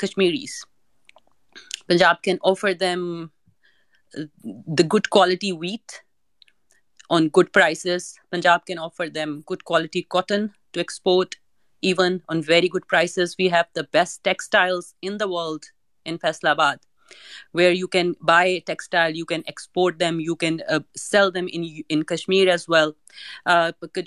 Kashmiris? Punjab can offer them the good quality wheat on good prices. Punjab can offer them good quality cotton to export, even on very good prices. We have the best textiles in the world in Faisalabad, where you can buy textile, you can export them, you can sell them in Kashmir as well.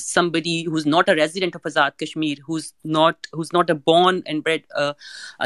somebody who's not a resident of Azad Kashmir, who's not a born and bred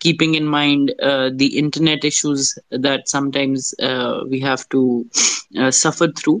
keeping in mind the internet issues that sometimes we have to suffer through.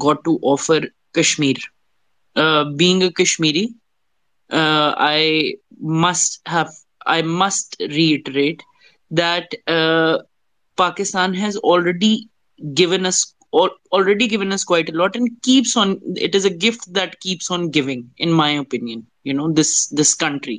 got to offer Kashmir, being a Kashmiri, I must reiterate that Pakistan has already given us quite a lot and keeps on. It is a gift that keeps on giving, in my opinion. You know, this country.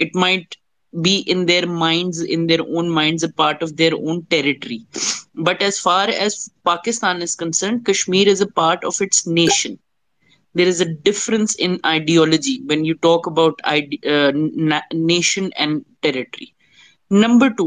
It might be in their own minds a part of their own territory, but as far as Pakistan is concerned, Kashmir is a part of its nation. There is a difference in ideology when you talk about nation and territory. Number 2,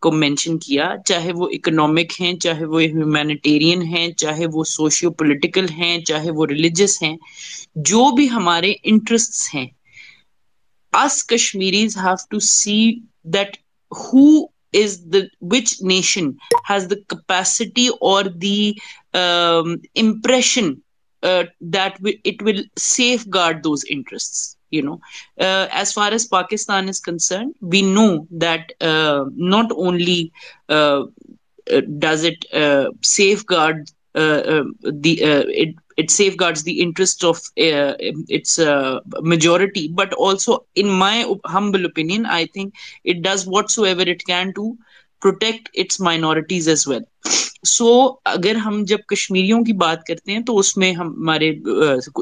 کو mention کیا, چاہے وہ economic ہیں, چاہے وہ humanitarian ہیں, چاہے وہ سوشیو پولیٹیکل ہیں, چاہے وہ ریلیجس ہیں, جو بھی ہمارے انٹرسٹس ہیں, us Kashmiris have to see that who is which nation has the capacity or the impression that it will safeguard those interests. As far as Pakistan is concerned, we know that not only does it safeguard it safeguards the interest of its majority, but also, in my humble opinion, I think it does whatsoever it can to protect its minorities as well. سو اگر ہم جب کشمیریوں کی بات کرتے ہیں تو اس میں ہمارے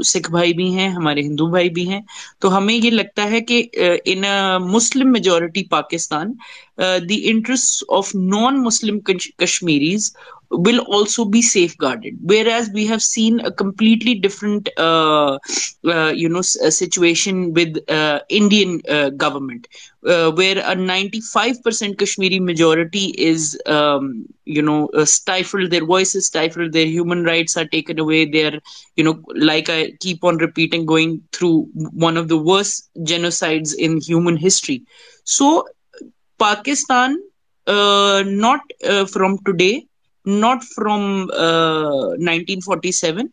سکھ بھائی بھی ہیں, ہمارے ہندو بھائی بھی ہیں, تو ہمیں یہ لگتا ہے کہ ان مسلم majority Pakistan the interests of non-Muslim Kashmiris will also be safeguarded, whereas we have seen a completely different situation with Indian government, where a 95% Kashmiri majority is stifled, their voices stifled, their human rights are taken away, their like I keep on repeating, going through one of the worst genocides in human history. So Pakistan, not from today, not from 1947,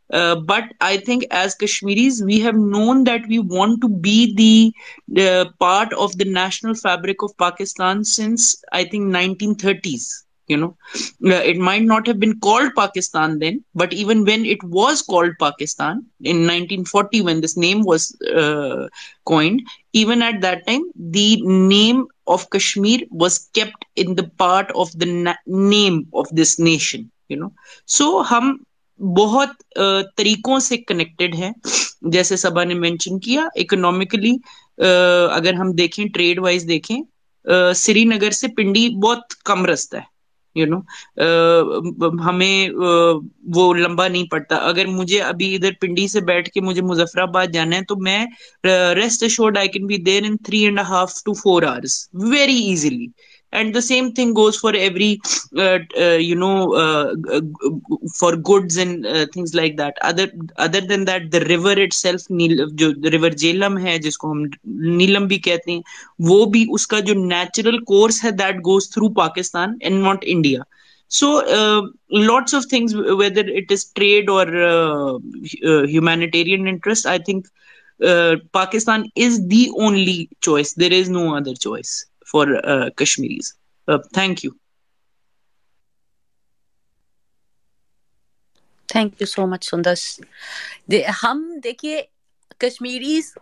but I think as Kashmiris, we have known that we want to be the part of the national fabric of Pakistan since, I think, 1930s. It might not have been called Pakistan then, but even when it was called Pakistan in 1940, when this name was coined, even at that time, the name of Kashmir was kept in the part of the name of this nation. So hum بہت طریقوں سے connected ہیں, جیسے سبا نے mention کیا. Economically اگر ہم دیکھیں, ٹریڈ وائز دیکھیں, سری نگر سے پنڈی بہت کم رستہ ہے. ہمیں وہ لمبا نہیں پڑتا. اگر مجھے ابھی ادھر پنڈی سے بیٹھ کے مجھے مظفر آباد جانا ہے تو میں rest assured I can be there in 3.5 to 4 hours very easily. And the same thing goes for every for goods and things like that. Other than that, the river itself, جو river Jhelum ہے جس کو ہم نیلم بھی کہتے ہیں, وہ بھی اس کا جو نیچرل کورس ہے that goes through Pakistan and not India. So lots of things, whether it is trade or humanitarian interest, I think Pakistan is the only choice. There is no other choice for Kashmiris. Thank you. Thank you so much Sundus. ہم دیکھیے کشمیریز,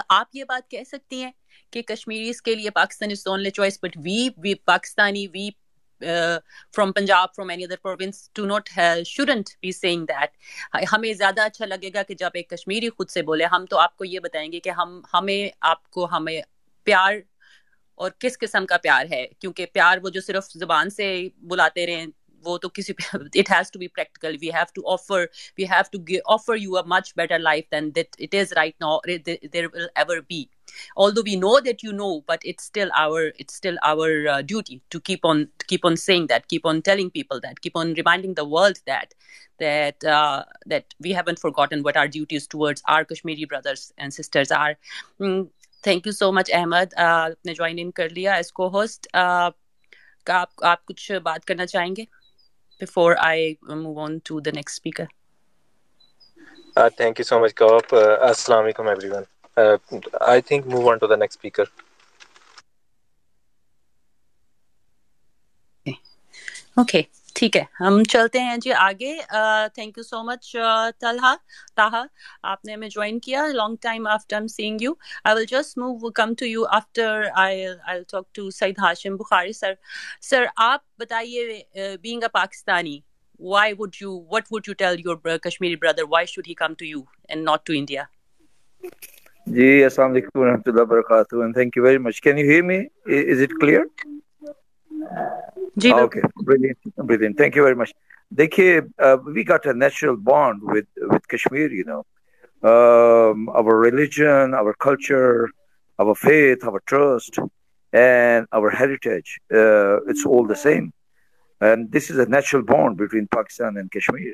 آپ یہ بات کہہ سکتی ہیں کہ کشمیریز کے لیے Pakistan is only choice, but we Pakistani, we from Punjab, from any other province, do not shouldn't be saying that. ہمیں زیادہ اچھا لگے گا کہ جب ایک کشمیری خود سے بولے. ہم تو آپ کو یہ بتائیں گے کہ ہمیں پیار اور کس قسم کا پیار ہے, کیونکہ پیار وہ جو صرف زبان سے بلاتے رہیں وہ تو کسی it has to be practical. We have to offer you a much better life than that it is right now, there will ever be. Although we know that but it's still our duty to keep on saying that, keep on telling people that, keep on reminding the world that we haven't forgotten what our duties towards our Kashmiri brothers and sisters are. Thank you so much Ahmed, آپ نے join in کر لیا as co-host. آپ کچھ بات کرنا چاہیں گے before I move on to the next speaker? Thank you so much, Kaap. Assalamu alaikum, everyone. I think move on to the next speaker. Okay, ٹھیک ہے, ہم چلتے ہیں جی آگے. تھینک یو سو مچ طاہا, آپ نے ہمیں جوائن کیا long time after I'm seeing you. I will just come to you after I'll talk to Said Hashim Bukhari. Sir, آپ بتائیے, being a Pakistani, what would you tell your Kashmiri brother, why should he come to you and not to India? Ji, assalamu alaikum wa rahmatullahi wa barakatuh, and thank you very much. Can you hear me? Is it clear? Okay, brilliant. Thank you very much. Dekhiye, we got a natural bond with Kashmir, our religion, our culture, our faith, our trust, and our heritage. It's all the same. And this is a natural bond between Pakistan and Kashmir.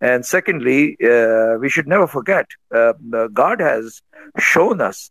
And secondly, we should never forget, God has shown us.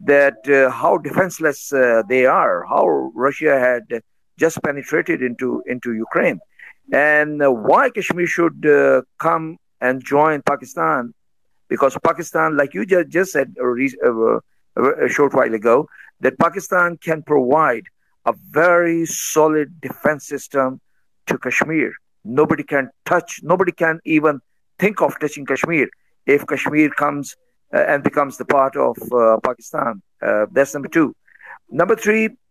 that how defenseless they are, how Russia had just penetrated into Ukraine, and why Kashmir should come and join Pakistan, because Pakistan, like you just said a short while ago, that Pakistan can provide a very solid defense system to Kashmir. Nobody can even think of touching Kashmir if Kashmir comes and becomes the part of Pakistan. That's number two. Number three,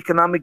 economic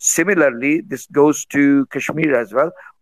Similarly, this goes to Kashmir as well.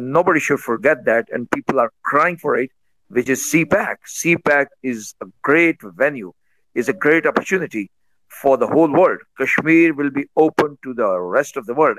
nobody should forget that, and people are crying for it, which is CPAC. CPAC is a great venue, is a great opportunity for the whole world. Kashmir will be open to the rest of the world.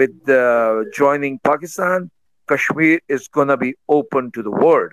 with joining Pakistan, Kashmir is gonna be open to the world.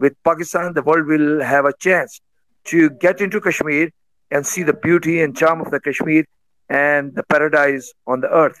With Pakistan, the world will have a chance to get into Kashmir and see the beauty and charm of the Kashmir and the paradise on the earth.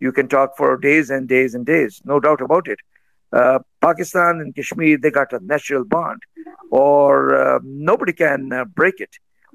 you can talk for days and days and days, no doubt about it. Pakistan and Kashmir, they got a natural bond, or nobody can break it.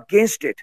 against it.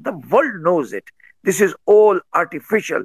The world knows it. This is all artificial.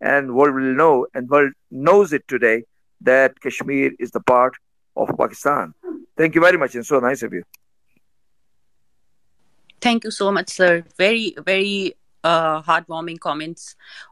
and world will know, and world knows it today, that Kashmir is the part of Pakistan. Thank you very much, and so nice of you. Thank you so much, sir. Very, very heartwarming comments.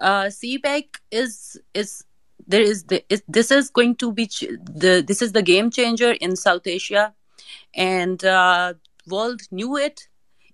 CPAC this is going to be this is the game changer in South Asia, and world knew it.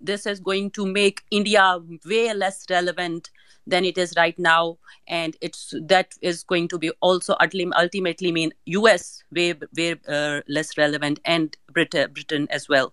This is going to make India way less relevant than it is right now, and that is going to be also ultimately mean US way less relevant, and Britain as well.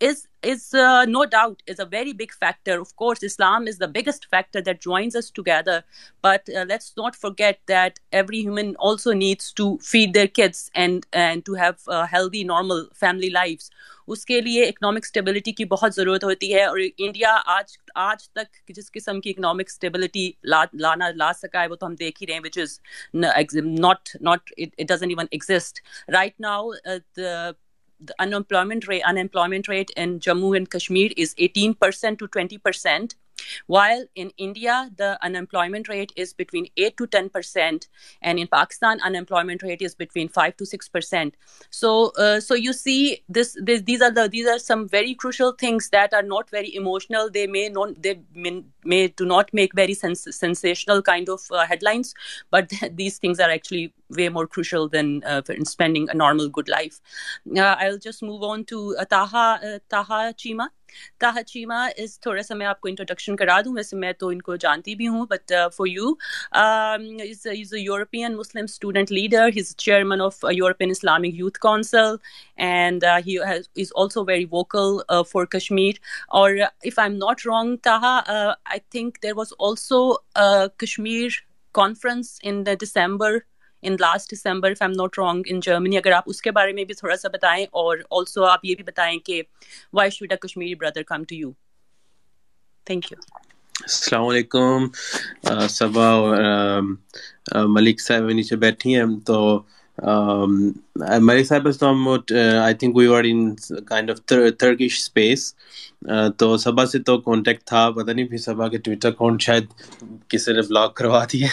is no doubt is a very big factor. Of course, Islam is the biggest factor that joins us together, but let's not forget that every human also needs to feed their kids and to have healthy normal family lives. اس کے لیے economic stability کی بہت ضرورت ہوتی ہے, اور India آج تک جس قسم کی اکنامک اسٹیبلٹی لا سکا ہے وہ تو ہم دیکھ ہی رہے ہیں, which is not it doesn't even exist right now. The unemployment rate in Jammu and Kashmir is 18% to 20%, while in India the unemployment rate is between 8 to 10%, and in Pakistan unemployment rate is between 5 to 6%. So you see these are some very crucial things that are not very emotional. They may do not make very sensational kind of headlines, but these things are actually way more crucial than spending a normal good life. I'll just move on to Taha Chima. Taha Chima is, تھوڑا سا میں آپ کو introduction کرا دوں, ویسے میں تو ان کو جانتی بھی ہوں, but for you, he's a European Muslim student leader. He's chairman of European Islamic Youth Council, and he is also very vocal for Kashmir. Or if I'm not wrong, Taha, I think there was also a Kashmir conference in last December, if I'm not wrong, in Germany. اگر آپ اس کے بارے میں بھی تھوڑا سا بتائیں, اور also آپ یہ بھی بتائیں کہ why should a Kashmiri brother come to you? Thank you. السلام علیکم. صبا اور ملک صاحب نیچے بیٹھی ہیں, تو ملک صاحب تو ہم I think we were in kind of Turkish space, تو صبا سے تو کانٹیکٹ تھا, پتہ نہیں پھر صبا کے ٹویٹر اکاؤنٹ شاید کسی نے بلاک کروا دیا.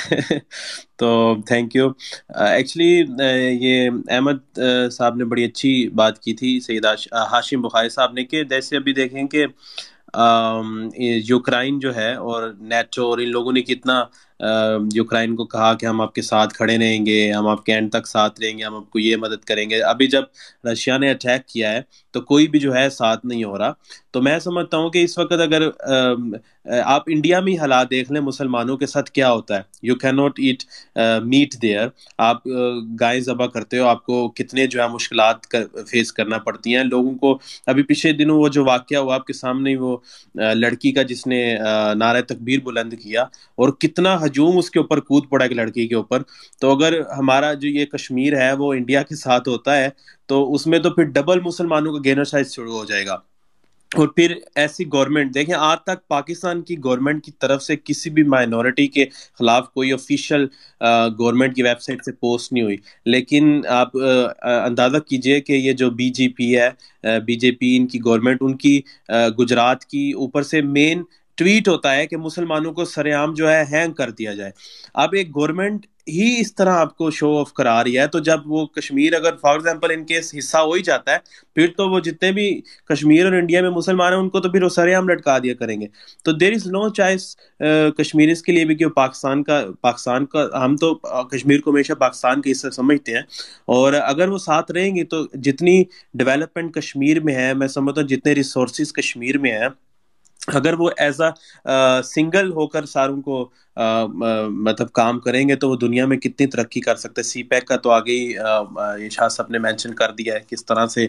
تو تھینک یو. ایکچولی یہ احمد صاحب نے بڑی اچھی بات کی تھی, سید ہاشم بخاری صاحب نے, کہ جیسے ابھی دیکھیں کہ یوکرائن جو ہے اور نیٹو اور ان لوگوں نے کتنا یوکرائن کو کہا کہ ہم آپ کے ساتھ کھڑے رہیں گے, ہم آپ کے اینڈ تک ساتھ رہیں گے, ہم آپ کو یہ مدد کریں گے. ابھی جب رشیا نے اٹیک کیا ہے تو کوئی بھی جو ہے ساتھ نہیں ہو رہا. تو میں سمجھتا ہوں کہ اس وقت اگر آپ انڈیا میں حالات دیکھ لیں مسلمانوں کے ساتھ کیا ہوتا ہے, you can not eat meat there. آپ گائے ذبح کرتے ہو, آپ کو کتنے جو ہے مشکلات فیس کرنا پڑتی ہیں لوگوں کو. ابھی پچھلے دنوں وہ جو واقعہ ہوا آپ کے سامنے, وہ لڑکی کا جس نے نعرہ تکبیر بلند کیا, اور کتنا ہجوم اس کے اوپر کود پڑا ایک لڑکی کے اوپر. تو اگر ہمارا جو یہ کشمیر ہے وہ انڈیا کے ساتھ ہوتا ہے تو اس میں تو پھر ڈبل مسلمانوں کا گینوسائڈ شروع ہو جائے گا. اور پھر ایسی گورنمنٹ دیکھیں, آج تک پاکستان کی گورنمنٹ کی طرف سے کسی بھی مائنورٹی کے خلاف کوئی آفیشیل گورنمنٹ کی ویب سائٹ سے پوسٹ نہیں ہوئی. لیکن آپ اندازہ کیجئے کہ یہ جو بی جے پی ہے, بی جے پی ان کی گورنمنٹ, ان کی گجرات کی اوپر سے مین ٹویٹ ہوتا ہے کہ مسلمانوں کو سر عام جو ہے ہینگ کر دیا جائے. اب ایک گورنمنٹ ہی اس طرح آپ کو شو آف کرا رہی ہے, تو جب وہ کشمیر اگر فار ایگزامپل ان کیس حصہ ہو ہی جاتا ہے, پھر تو وہ جتنے بھی کشمیر اور انڈیا میں مسلمان ہیں ان کو تو پھر وہ سر عام لٹکا دیا کریں گے. تو دیر از نو چوائس کشمیریز کے لیے بھی کہ پاکستان کا ہم تو کشمیر کو ہمیشہ پاکستان کے حصہ سمجھتے ہیں, اور اگر وہ ساتھ رہیں گے تو جتنی ڈیولپمنٹ کشمیر میں ہے, میں سمجھتا ہوں جتنے ریسورسز کشمیر میں ہیں, اگر وہ ایز اے سنگل ہو کر ساروں کو مطلب کام کریں گے تو وہ دنیا میں کتنی ترقی کر سکتے ہیں. سی پیک کا تو آگے ہی شاہ صاحب نے مینشن کر دیا ہے کس طرح سے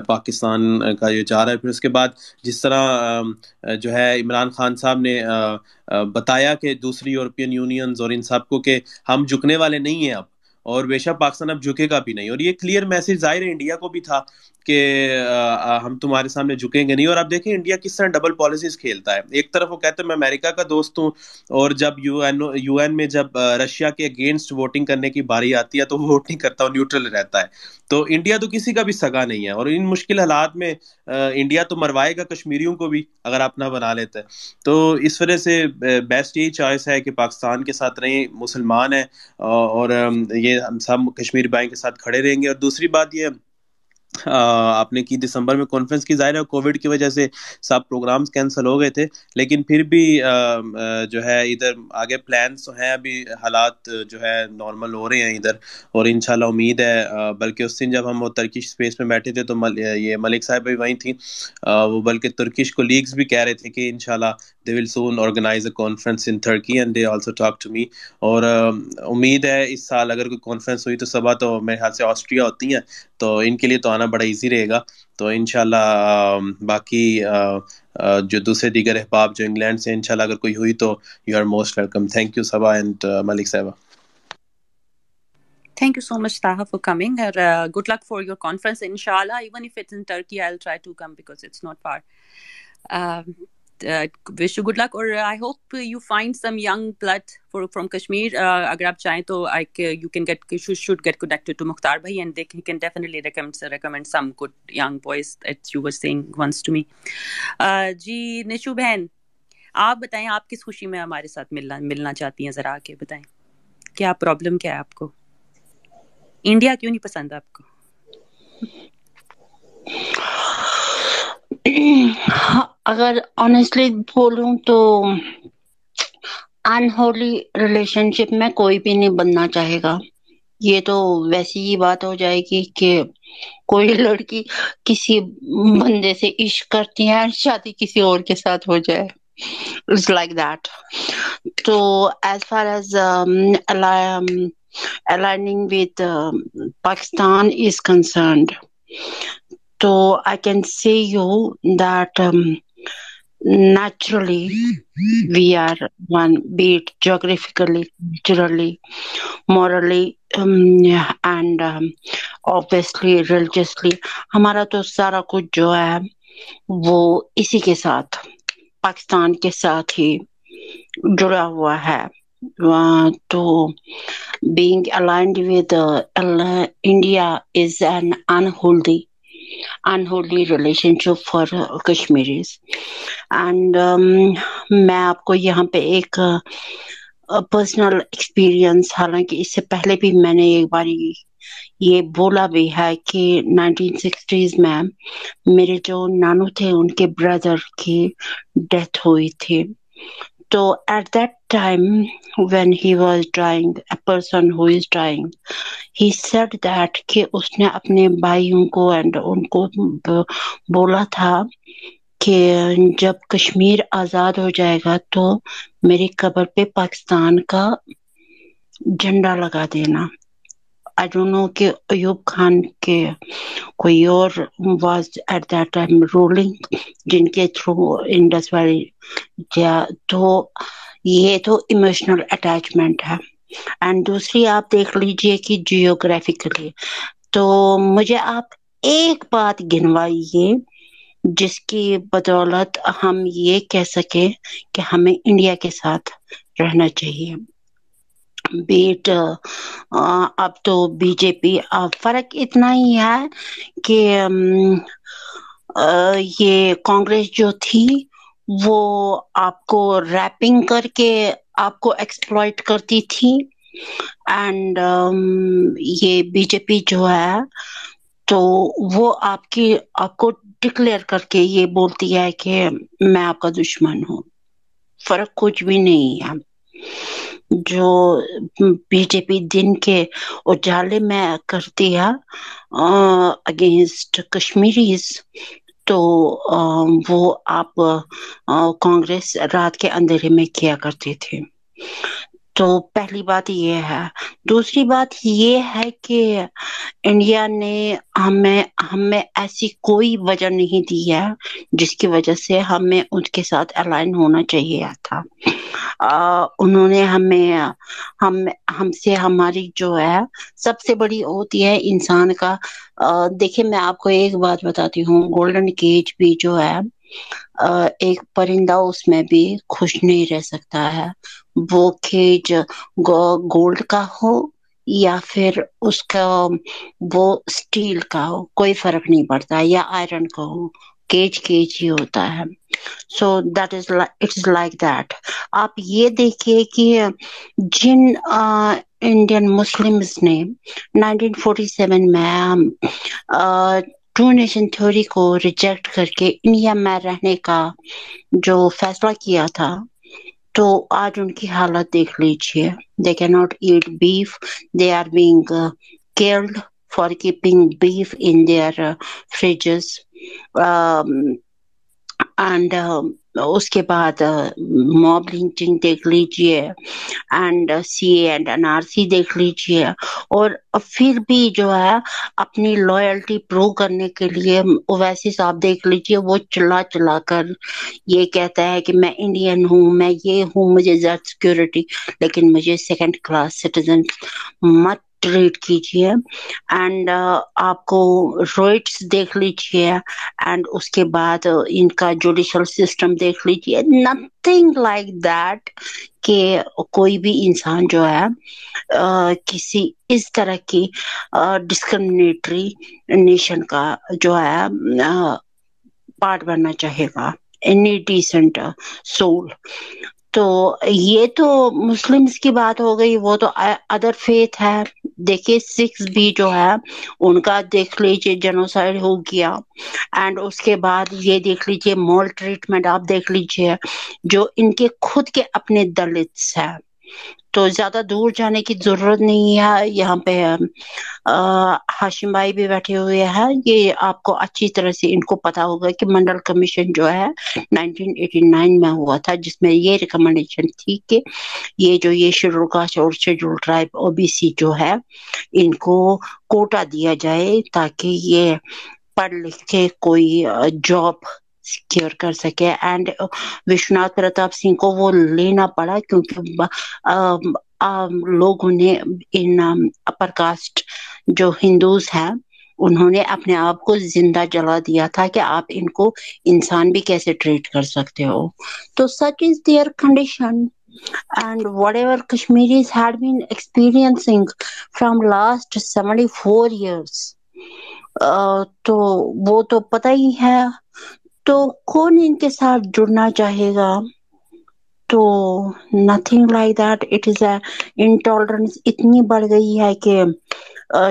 پاکستان کا یہ جا رہا ہے. پھر اس کے بعد جس طرح جو ہے عمران خان صاحب نے بتایا کہ دوسری یورپین یونینز اور ان سب کو کہ ہم جھکنے والے نہیں ہیں اب, اور بے شک پاکستان اب جھکے گا بھی نہیں. اور یہ کلیئر میسج ظاہر ہے انڈیا کو بھی تھا کہ ہم تمہارے سامنے جھکیں گے نہیں. اور آپ دیکھیں انڈیا کس طرح ڈبل پالیسیز کھیلتا ہے. ایک طرف وہ کہتے ہیں میں امریکہ کا دوست ہوں, اور جب یو این میں جب رشیا کے اگینسٹ ووٹنگ کرنے کی باری آتی ہے تو وہ ووٹ نہیں کرتا, وہ نیوٹرل رہتا ہے. تو انڈیا تو کسی کا بھی سگا نہیں ہے, اور ان مشکل حالات میں انڈیا تو مروائے گا کشمیریوں کو بھی اگر اپنا بنا لیتا ہے. تو اس وجہ سے بیسٹ یہی چوائس ہے کہ پاکستان کے ساتھ رہیں, مسلمان ہیں, اور یہ ہم سب کشمیر بھائی کے ساتھ کھڑے رہیں گے. اور دوسری بات یہ آپ نے کی دسمبر میں کانفرنس کی, ظاہر ہے کووڈ کی وجہ سے سب پروگرامز کینسل ہو گئے تھے, لیکن پھر بھی جو ہے ادھر آگے پلانس ہیں, ابھی حالات جو ہے نارمل ہو رہے ہیں ادھر, اور انشاءاللہ امید ہے. بلکہ اس دن جب ہم وہ ترکش اسپیس میں بیٹھے تھے تو یہ ملک صاحب بھی وہیں تھیں, وہ بلکہ ترکش کولیگز بھی کہہ رہے تھے کہ انشاءاللہ they will soon organize a conference in Turkey, and they also talked to me. اور امید ہے اس سال اگر کوئی کانفرنس ہوئی تو صبح تو میرے خیال سے آسٹریا ہوتی ہیں, تو ان کے لیے تو آنا بتانا بڑا ایزی رہے گا. تو انشاءاللہ باقی جو دوسرے دیگر احباب جو انگلینڈ سے انشاءاللہ اگر کوئی ہوئی تو you are most welcome. Thank you Saba and Malik صاحبہ. Thank you so much, Taha, for coming. Good luck for your conference, inshallah. Even if it's in Turkey, I'll try to come because it's not far. Wish you good luck, or I hope you find some young blood from Kashmir. Agar aap chahein to you should get connected to Mukhtar bhai, and he can definitely recommend some good young boys that you were saying once to me. Ji Nishu بہن, آپ بتائیں, آپ کس خوشی میں ہمارے ساتھ ملنا چاہتی ہیں, ذرا آ کے بتائیں کیا پرابلم کیا ہے آپ کو, انڈیا کیوں نہیں پسند آپ کو؟ اگر آنیسٹلی بولوں تو انہولی ریلیشن شپ میں کوئی بھی نہیں بننا چاہے گا. یہ تو ویسی ہی بات ہو جائے گی کہ کوئی لڑکی کسی بندے سے عشق کرتی ہے اور شادی کسی اور کے ساتھ ہو جائے. It's like that. So as far as aligning with Pakistan is concerned, so I can say you that naturally we are one, be it geographically, culturally, morally, and obviously religiously. ہمارا تو سارا کچھ جو ہے وہ اسی کے ساتھ, پاکستان کے ساتھ ہی جڑا ہوا ہے. تو being aligned with India is an unholy relationship for Kashmiris. And میں آپ کو یہاں پہ ایک پرسنل ایکسپیرئنس, حالانکہ اس سے پہلے بھی میں نے ایک بار یہ بولا بھی ہے کہ 1960s میں میرے جو نانو تھے ان کے بردر کی ڈیتھ ہوئی تھی. تو at that time when he was dying, a person who is dying, he said that کہ اس نے اپنے بھائیوں کو and ان کو بولا تھا کہ جب کشمیر آزاد ہو جائے گا تو میری قبر پہ پاکستان کا جھنڈا لگا دینا. I don't know کہ ایوب خان کے کوئی اور was at that time ruling جن کے تھرو انڈس ویلی جا. تو یہ تو ایموشنل اٹیچمنٹ ہے. اینڈ دوسری آپ دیکھ لیجئے کہ جیوگرافیکلی, تو مجھے آپ ایک بات گنوائیے جس کی بدولت ہم یہ کہہ سکیں کہ ہمیں انڈیا کے ساتھ رہنا چاہیے. بیٹ اب تو بی جے پی, فرق اتنا ہی ہے کہ یہ کانگریس جو تھی وہ آپ کو ریپنگ کر کے آپ کو ایکسپلائٹ کرتی تھی, اینڈ یہ بی جے پی جو ہے تو وہ آپ کو ڈکلیئر کر کے یہ بولتی ہے کہ میں آپ کا دشمن ہوں. فرق کچھ بھی نہیں ہے. جو بی جے پی دن کے اجالے میں کرتی ہے اگینسٹ کشمیریز, تو وہ آپ کانگریس رات کے اندھیرے میں کیا کرتے تھے. تو پہلی بات یہ ہے. دوسری بات یہ ہے کہ انڈیا نے ہمیں ایسی کوئی وجہ نہیں دی ہے جس کی وجہ سے ہمیں ان کے ساتھ الائن ہونا چاہیے تھا. انہوں نے ہم سے ہماری جو ہے سب سے بڑی ہوتی ہے انسان کا. دیکھیں میں آپ کو ایک بات بتاتی ہوں, گولڈن کیج بھی جو ہے ایک پرندہ اس میں بھی خوش نہیں رہ سکتا ہے. وہ کیج گولڈ کا ہو یا پھر اس کا وہ سٹیل کا ہو, کوئی فرق نہیں پڑتا, یا آئرن کا ہو, کیج ہی ہوتا ہے. So that is it's like that. آپ یہ دیکھیے کہ جن انڈین مسلمز نے 1947 میں ٹرو نیشن تھیوری کو ریجیکٹ کر کے انڈیا میں رہنے کا جو فیصلہ کیا تھا, تو آج ان کی حالت دیکھ لیجیے. They cannot eat beef. They are being killed for keeping beef in their fridges. And اس کے بعد موب لنچنگ دیکھ لیجیے، and C A and N R C دیکھ لیجیے، اور پھر بھی جو ہے اپنی لویلٹی پروو کرنے کے لیے اویسی صاحب دیکھ لیجیے، وہ چلا چلا کر یہ کہتا ہے کہ میں انڈین ہوں، میں یہ ہوں، مجھے زیادہ سیکورٹی، لیکن مجھے سیکنڈ کلاس سٹیزن مت ٹریٹ کیجیے. اینڈ آپ کو رائٹس دیکھ لیجیے، اینڈ اس کے بعد ان کا جوڈیشل سسٹم دیکھ لیجیے. نتھنگ لائک دیٹ کہ کوئی بھی انسان جو ہے کسی اس طرح کی ڈسکرمنیٹری نیشن کا جو ہے پارٹ بننا چاہے گا، اینی ڈیسنٹ سول. تو یہ تو مسلمس کی بات ہو گئی، وہ تو ادر فیتھ ہے. دیکھیے سکھ بھی جو ہے ان کا دیکھ لیجیے جنوسائڈ ہو گیا. اینڈ اس کے بعد یہ دیکھ لیجیے مال ٹریٹمنٹ آپ دیکھ لیجیے جو ان کے خود کے اپنے دلتس ہے. تو زیادہ دور جانے کی ضرورت نہیں ہے. یہاں پہ ہاشم بھائی بھی بیٹھے ہوئے ہیں، یہ آپ کو اچھی طرح سے ان کو پتا ہوگا کہ منڈل کمیشن جو ہے 1989 میں ہوا تھا، جس میں یہ ریکمنڈیشن تھی کہ یہ شیڈول کاسٹ اور schedule tribe O B C جو ہے ان کو کوٹا دیا جائے تاکہ یہ پڑھ لکھ کے کوئی جاب سیکیور کر سکے. اینڈ وشوناتھ پرتاپ سنگھ کو وہ لینا پڑا کیونکہ لوگوں نے ان اپر کاسٹ جو ہندوز ہیں انہوں نے اپنے آپ کو زندہ جلا دیا تھا کہ آپ ان کو انسان بھی کیسے ٹریٹ کر سکتے ہو. تو such is their condition. And whatever Kashmiris had been experiencing from last 74 years, تو وہ تو پتہ ہی ہے. تو کون ان کے ساتھ جڑنا چاہے گا؟ تو nothing like that. It is a intolerance اتنی بڑھ گئی ہے کہ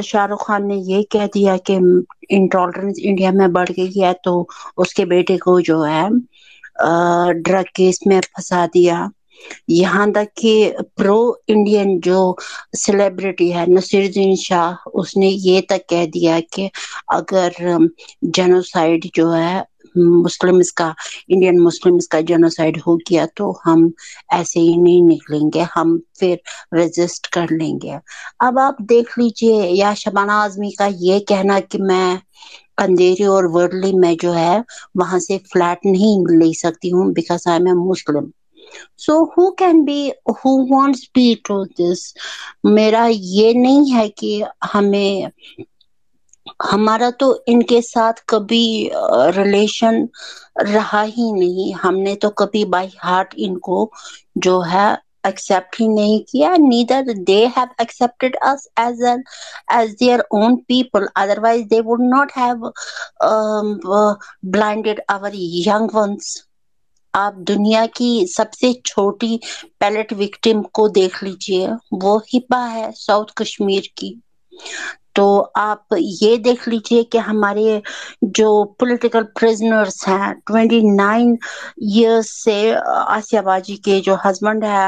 شاہ رخ خان نے یہ کہہ دیا کہ انٹالرنس انڈیا میں بڑھ گئی ہے، تو اس کے بیٹے کو جو ہے ڈرگ کیس میں پھنسا دیا. یہاں تک کہ پرو انڈین جو سیلیبریٹی ہے نصیر الدین شاہ، اس نے یہ تک کہہ دیا کہ اگر جنوسائیڈ جو ہے مسلمز کا، انڈین مسلمز کا جنوسائیڈ ہو گیا تو ہم ایسے ہی نہیں نکلیں گے، ہم پھر ریزسٹ کر لیں گے. اب آپ دیکھ لیجئے یا شبانہ اعظمی کا یہ کہنا کہ میں اندھیری اور ورلی میں جو ہے وہاں سے فلیٹ نہیں لے سکتی ہوں because I am a Muslim. So who wants be to this? میرا یہ نہیں ہے کہ ہمارا تو ان کے ساتھ کبھی ریلیشن رہا ہی نہیں. ہم نے تو کبھی بائی ہارٹ ان کو جو ہے ایکسپٹ ہی نہیں کیا. neither they have accepted us as their own people, otherwise they would not have blinded our young ones. آپ دنیا کی سب سے چھوٹی پیلٹ وکٹم کو دیکھ لیجئے، وہ ہبا ہے ساؤتھ کشمیر کی. تو آپ یہ دیکھ لیجئے کہ ہمارے جو پولیٹیکل پریزنرز ہیں 29 ایئرز سے آسیہ باجی کے جو ہسبینڈ ہے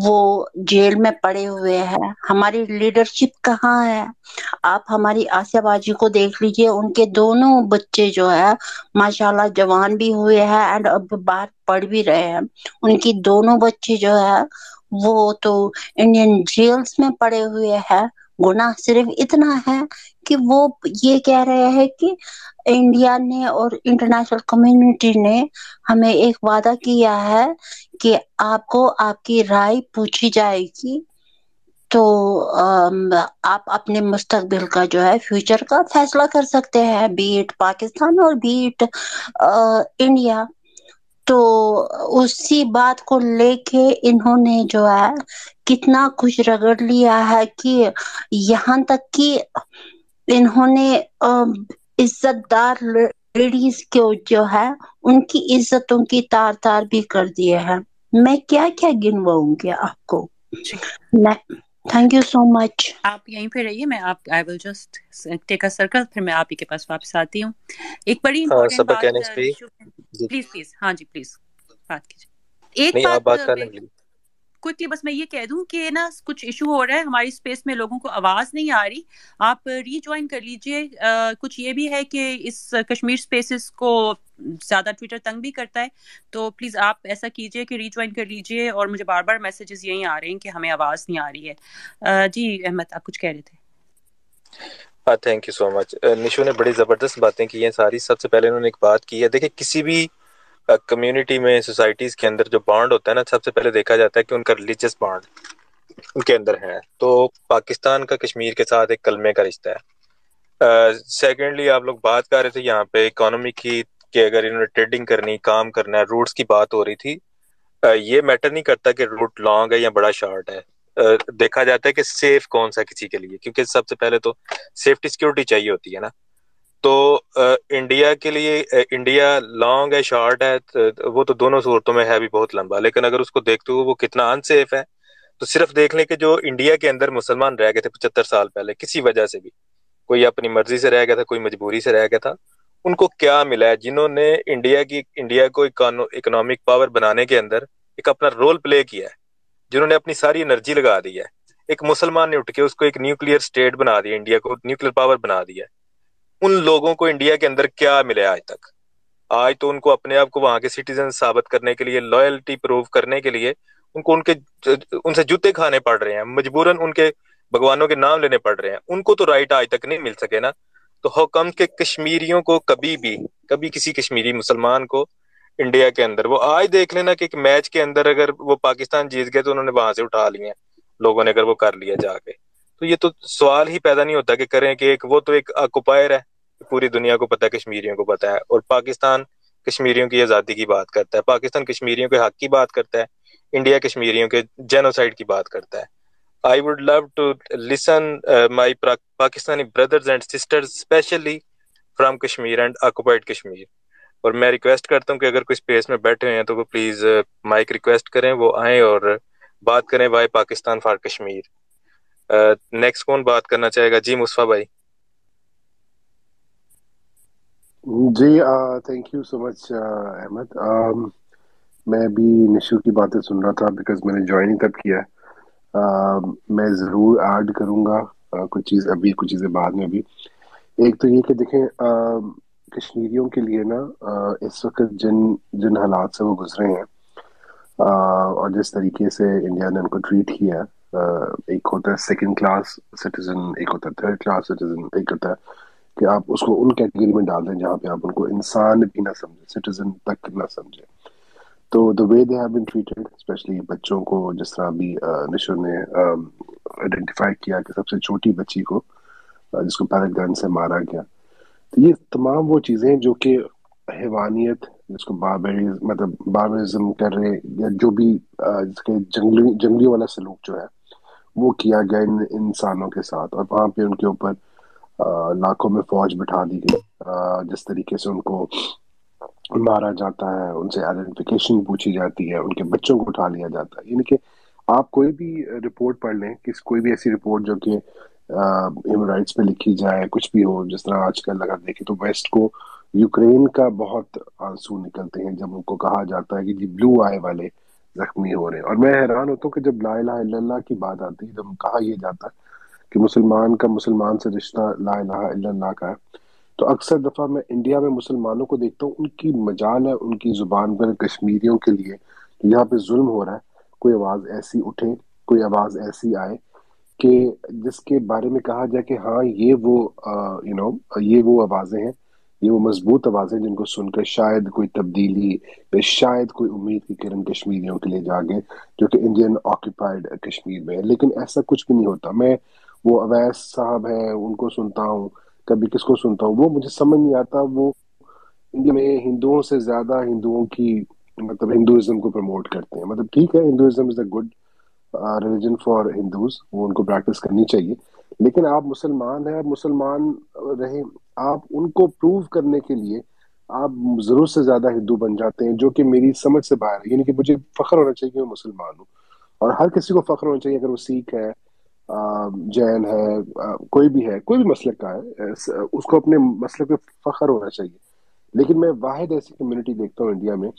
وہ جیل میں پڑے ہوئے ہیں. ہماری لیڈرشپ کہاں ہے؟ آپ ہماری آسیہ باجی کو دیکھ لیجئے، ان کے دونوں بچے جو ہے ماشاءاللہ جوان بھی ہوئے ہیں اینڈ اب باہر پڑھ بھی رہے ہیں. ان کی دونوں بچے جو ہے وہ تو انڈین جیلز میں پڑے ہوئے ہیں. گناہ صرف اتنا ہے کہ وہ یہ کہہ رہے ہیں کہ انڈیا نے اور انٹرنیشنل کمیونٹی نے ہمیں ایک وعدہ کیا ہے کہ آپ کو آپ کی رائے پوچھی جائے گی، تو آپ اپنے مستقبل کا جو ہے فیوچر کا فیصلہ کر سکتے ہیں، بی اٹ پاکستان اور بی اٹ انڈیا. تو اسی بات کو لے کے انہوں نے جو ہے کتنا کچھ رگڑ لیا ہے کہ یہاں تک کہ انہوں نے عزت دار لیڈیز کو جو ہے ان کی عزتوں کی تار تار بھی کر دیے ہیں. میں کیا کیا گنواؤں گی آپ کو. تھینک یو سو مچ. آپ یہیں پہ رہیے، میں آئی will just take a circle, پھر میں آپ ہی کے پاس واپس آتی ہوں. ایک بڑی امپورٹنٹ سبا بات، کہنے سے پلیز ہاں جی پلیز بات کیجیے. ایک نہیں، آپ بات بات کرنے کے لیے کوئکلی بس میں یہ کہہ دوں کہ نا کچھ ایشو ہو رہا ہے ہماری اسپیس میں, لوگوں کو آواز نہیں آ رہی, آپ ری جوائن کر لیجئے. کچھ یہ بھی ہے کہ اس کشمیر اسپیسز کو زیادہ ٹویٹر تنگ بھی کرتا ہے, تو پلیز آپ ایسا کیجئے کہ ری جوائن کر لیجئے. اور مجھے بار بار میسیجز یہی آ رہے ہیں کہ ہمیں آواز نہیں آ رہی ہے. جی احمد آپ کچھ کہہ رہے تھے. تھینک یو سو مچ. نشو نے بڑی زبردست باتیں کی ہیں ساری. سب سے پہلے انہوں نے ایک بات کی ہے, دیکھیں کسی بھی کمیونٹی میں, سوسائٹیز کے اندر جو بانڈ ہوتا ہے نا, سب سے پہلے دیکھا جاتا ہے کہ ان کا ریلیجس بانڈ ان کے اندر ہے. تو پاکستان کا کشمیر کے ساتھ ایک کلمے کا رشتہ ہے. سیکنڈلی آپ لوگ بات کر رہے تھے یہاں پہ اکانومی کی, کہ اگر انہوں نے ٹریڈنگ کرنی, کام کرنا ہے, روٹس کی بات ہو رہی تھی. یہ میٹر نہیں کرتا کہ روٹ لانگ ہے یا بڑا شارٹ ہے. دیکھا جاتا ہے کہ سیف کون سا کسی کے لیے, کیونکہ سب سے پہلے تو سیفٹی سیکورٹی چاہیے ہوتی ہے نا. تو انڈیا کے لیے انڈیا لانگ ہے شارٹ ہے, وہ تو دونوں صورتوں میں ہے بھی بہت لمبا, لیکن اگر اس کو دیکھتے ہوئے وہ کتنا ان سیف ہے, تو صرف دیکھ لیں کہ جو انڈیا کے اندر مسلمان رہ گئے تھے 75 سال پہلے کسی وجہ سے بھی, کوئی اپنی مرضی سے رہ گیا تھا, کوئی مجبوری سے رہ گیا تھا, ان کو کیا ملا ہے. جنہوں نے انڈیا کو اکنامک پاور بنانے کے اندر ایک اپنا رول پلے کیا ہے, جنہوں نے اپنی ساری انرجی لگا دی ہے. ایک مسلمان نے اٹھ کے اس کو ایک نیوکلیئر سٹیٹ بنا دیا, انڈیا کو نیوکلیئر پاور بنا دیا. ان لوگوں کو انڈیا کے اندر کیا ملا ہے آج تک؟ آج تو ان کو اپنے آپ کو وہاں کے سٹیزن ثابت کرنے کے لیے, لائلٹی پروو کرنے کے لیے ان سے جوتے کھانے پڑ رہے ہیں, مجبوراً ان کے بھگوانوں کے نام لینے پڑ رہے ہیں. ان کو تو رائٹ آج تک نہیں مل سکے نا. تو حکم کے کشمیریوں کو کبھی کسی کشمیری مسلمان کو انڈیا کے اندر, وہ آج دیکھ لینا کہ ایک میچ کے اندر اگر وہ پاکستان جیت گئے تو انہوں نے وہاں سے اٹھا لیے لوگوں نے, اگر وہ کر لیا جا کے, تو یہ تو سوال ہی پیدا نہیں ہوتا کہ کریں کہ وہ تو ایک آکوپائر ہے, پوری دنیا کو پتہ ہے, کشمیریوں کو پتہ ہے. اور پاکستان کشمیریوں کی آزادی کی بات کرتا ہے, پاکستان کشمیریوں کے حق کی بات کرتا ہے, انڈیا کشمیریوں کے جینوسائیڈ کی بات کرتا ہے. I would love to listen my Pakistani brothers and sisters especially from Kashmir and occupied Kashmir. اور میں ریکویسٹ کرتا ہوں کہ اگر کوئی اسپیس میں بیٹھے ہوئے ہیں تو وہ پلیز مائک ریکویسٹ کریں, وہ آئیں اور بات کریں why Pakistan for Kashmir. Next کون بات کرنا چاہے گا؟ جی مصطفیٰ بھائی. جی thank you so much Ahmed. میں بھی نشو کی باتیں سن رہا تھا بیکاز میں نے جوائن ہی تب کیا ہے. میں ضرور ایڈ کروں گا کچھ چیز ابھی, کچھ چیزیں بعد میں بھی. ایک تو یہ کہ دیکھیں کشمیریوں کے لیے نا اس وقت جن حالات سے وہ گزرے ہیں اور جس طریقے سے انڈیا نے ان کو ٹریٹ کیا ہے, ایک ہوتا ہے سیکنڈ کلاس سٹیزن, ایک ہوتا ہے تھرڈ کلاس سٹیزن, ایک ہوتا ہے کہ آپ اس کو ان کیٹیگری میں ڈال دیں جہاں پہ آپ ان کو انسان بھی نہ سمجھیں, سٹیزن تک نہ سمجھیں. تو the way they have been treated, especially بچوں کو, جس طرح بھی نشو نے آئیڈینٹیفائی کیا کہ سب سے چھوٹی بچی کو جس کو پیلٹ گن سے مارا گیا, تو یہ تمام وہ چیزیں جو کہ حیوانیت, جس کو باربرزم کر رہے, یا جو بھی جس کے جنگلی والا سلوک جو ہے وہ کیا گیا ان انسانوں کے ساتھ. اور وہاں پہ ان کے اوپر لاکھوں میں فوج بٹھا دی گئی, جس طریقے سے ان کو مارا جاتا ہے, ان سے آئیڈینٹیفیکیشن پوچھی جاتی ہے, ان کے بچوں کو اٹھا لیا جاتا ہے. یعنی کہ آپ کوئی بھی رپورٹ پڑھ لیں, کوئی بھی ایسی رپورٹ جو کہ ہیومن رائٹس پہ لکھی جائے, کچھ بھی ہو, جس طرح آج کل اگر دیکھیں تو ویسٹ کو یوکرین کا بہت آنسو نکلتے ہیں جب ان کو کہا جاتا ہے کہ جی بلو آئے والے زخمی ہو رہے ہیں. اور میں حیران ہوتا ہوں کہ جب لا الہ الا اللہ کی بات آتی ہے, جب کہا یہ جاتا ہے کہ مسلمان کا مسلمان سے رشتہ لا الہ الا اللہ کا ہے, تو اکثر دفعہ میں انڈیا میں مسلمانوں کو دیکھتا ہوں, ان کی مجال ہے ان کی زبان پر کشمیریوں کے لیے یہاں پہ ظلم ہو رہا ہے, کوئی آواز ایسی اٹھے, کوئی آواز ایسی آئے کہ جس کے بارے میں کہا جائے کہ ہاں یہ وہ یہ وہ آوازیں ہیں, یہ وہ مضبوط آوازیں جن کو سن کر شاید کوئی تبدیلی یا شاید کوئی امید کی کرن کشمیریوں کے لیے جاگے جو کہ انڈین آکوپائڈ کشمیر میں ہے. لیکن ایسا کچھ بھی نہیں ہوتا. میں وہ اویس صاحب ہیں ان کو سنتا ہوں, کبھی کس کو سنتا ہوں, وہ مجھے سمجھ نہیں آتا. وہ انڈیا میں ہندوؤں سے زیادہ ہندوؤں کی مطلب ہندوازم کو پروموٹ کرتے ہیں. مطلب ٹھیک ہے, Hinduism is a good religion for Hindus, وہ ان کو پریکٹس کرنی چاہیے, لیکن آپ مسلمان ہیں, آپ مسلمان رہیں, آپ ان کو پروو کرنے کے لیے آپ ضرورت سے زیادہ ہندو بن جاتے ہیں, جو کہ میری سمجھ سے باہر ہے. یعنی کہ مجھے فخر ہونا چاہیے کہ میں مسلمان ہوں, اور ہر کسی کو فخر ہونا چاہیے اگر وہ سکھ ہے, جین ہے, کوئی بھی ہے, کوئی بھی مسلک کا ہے, اس کو اپنے مسلک پہ فخر ہونا چاہیے. لیکن میں واحد ایسی کمیونٹی دیکھتا ہوں انڈیا میں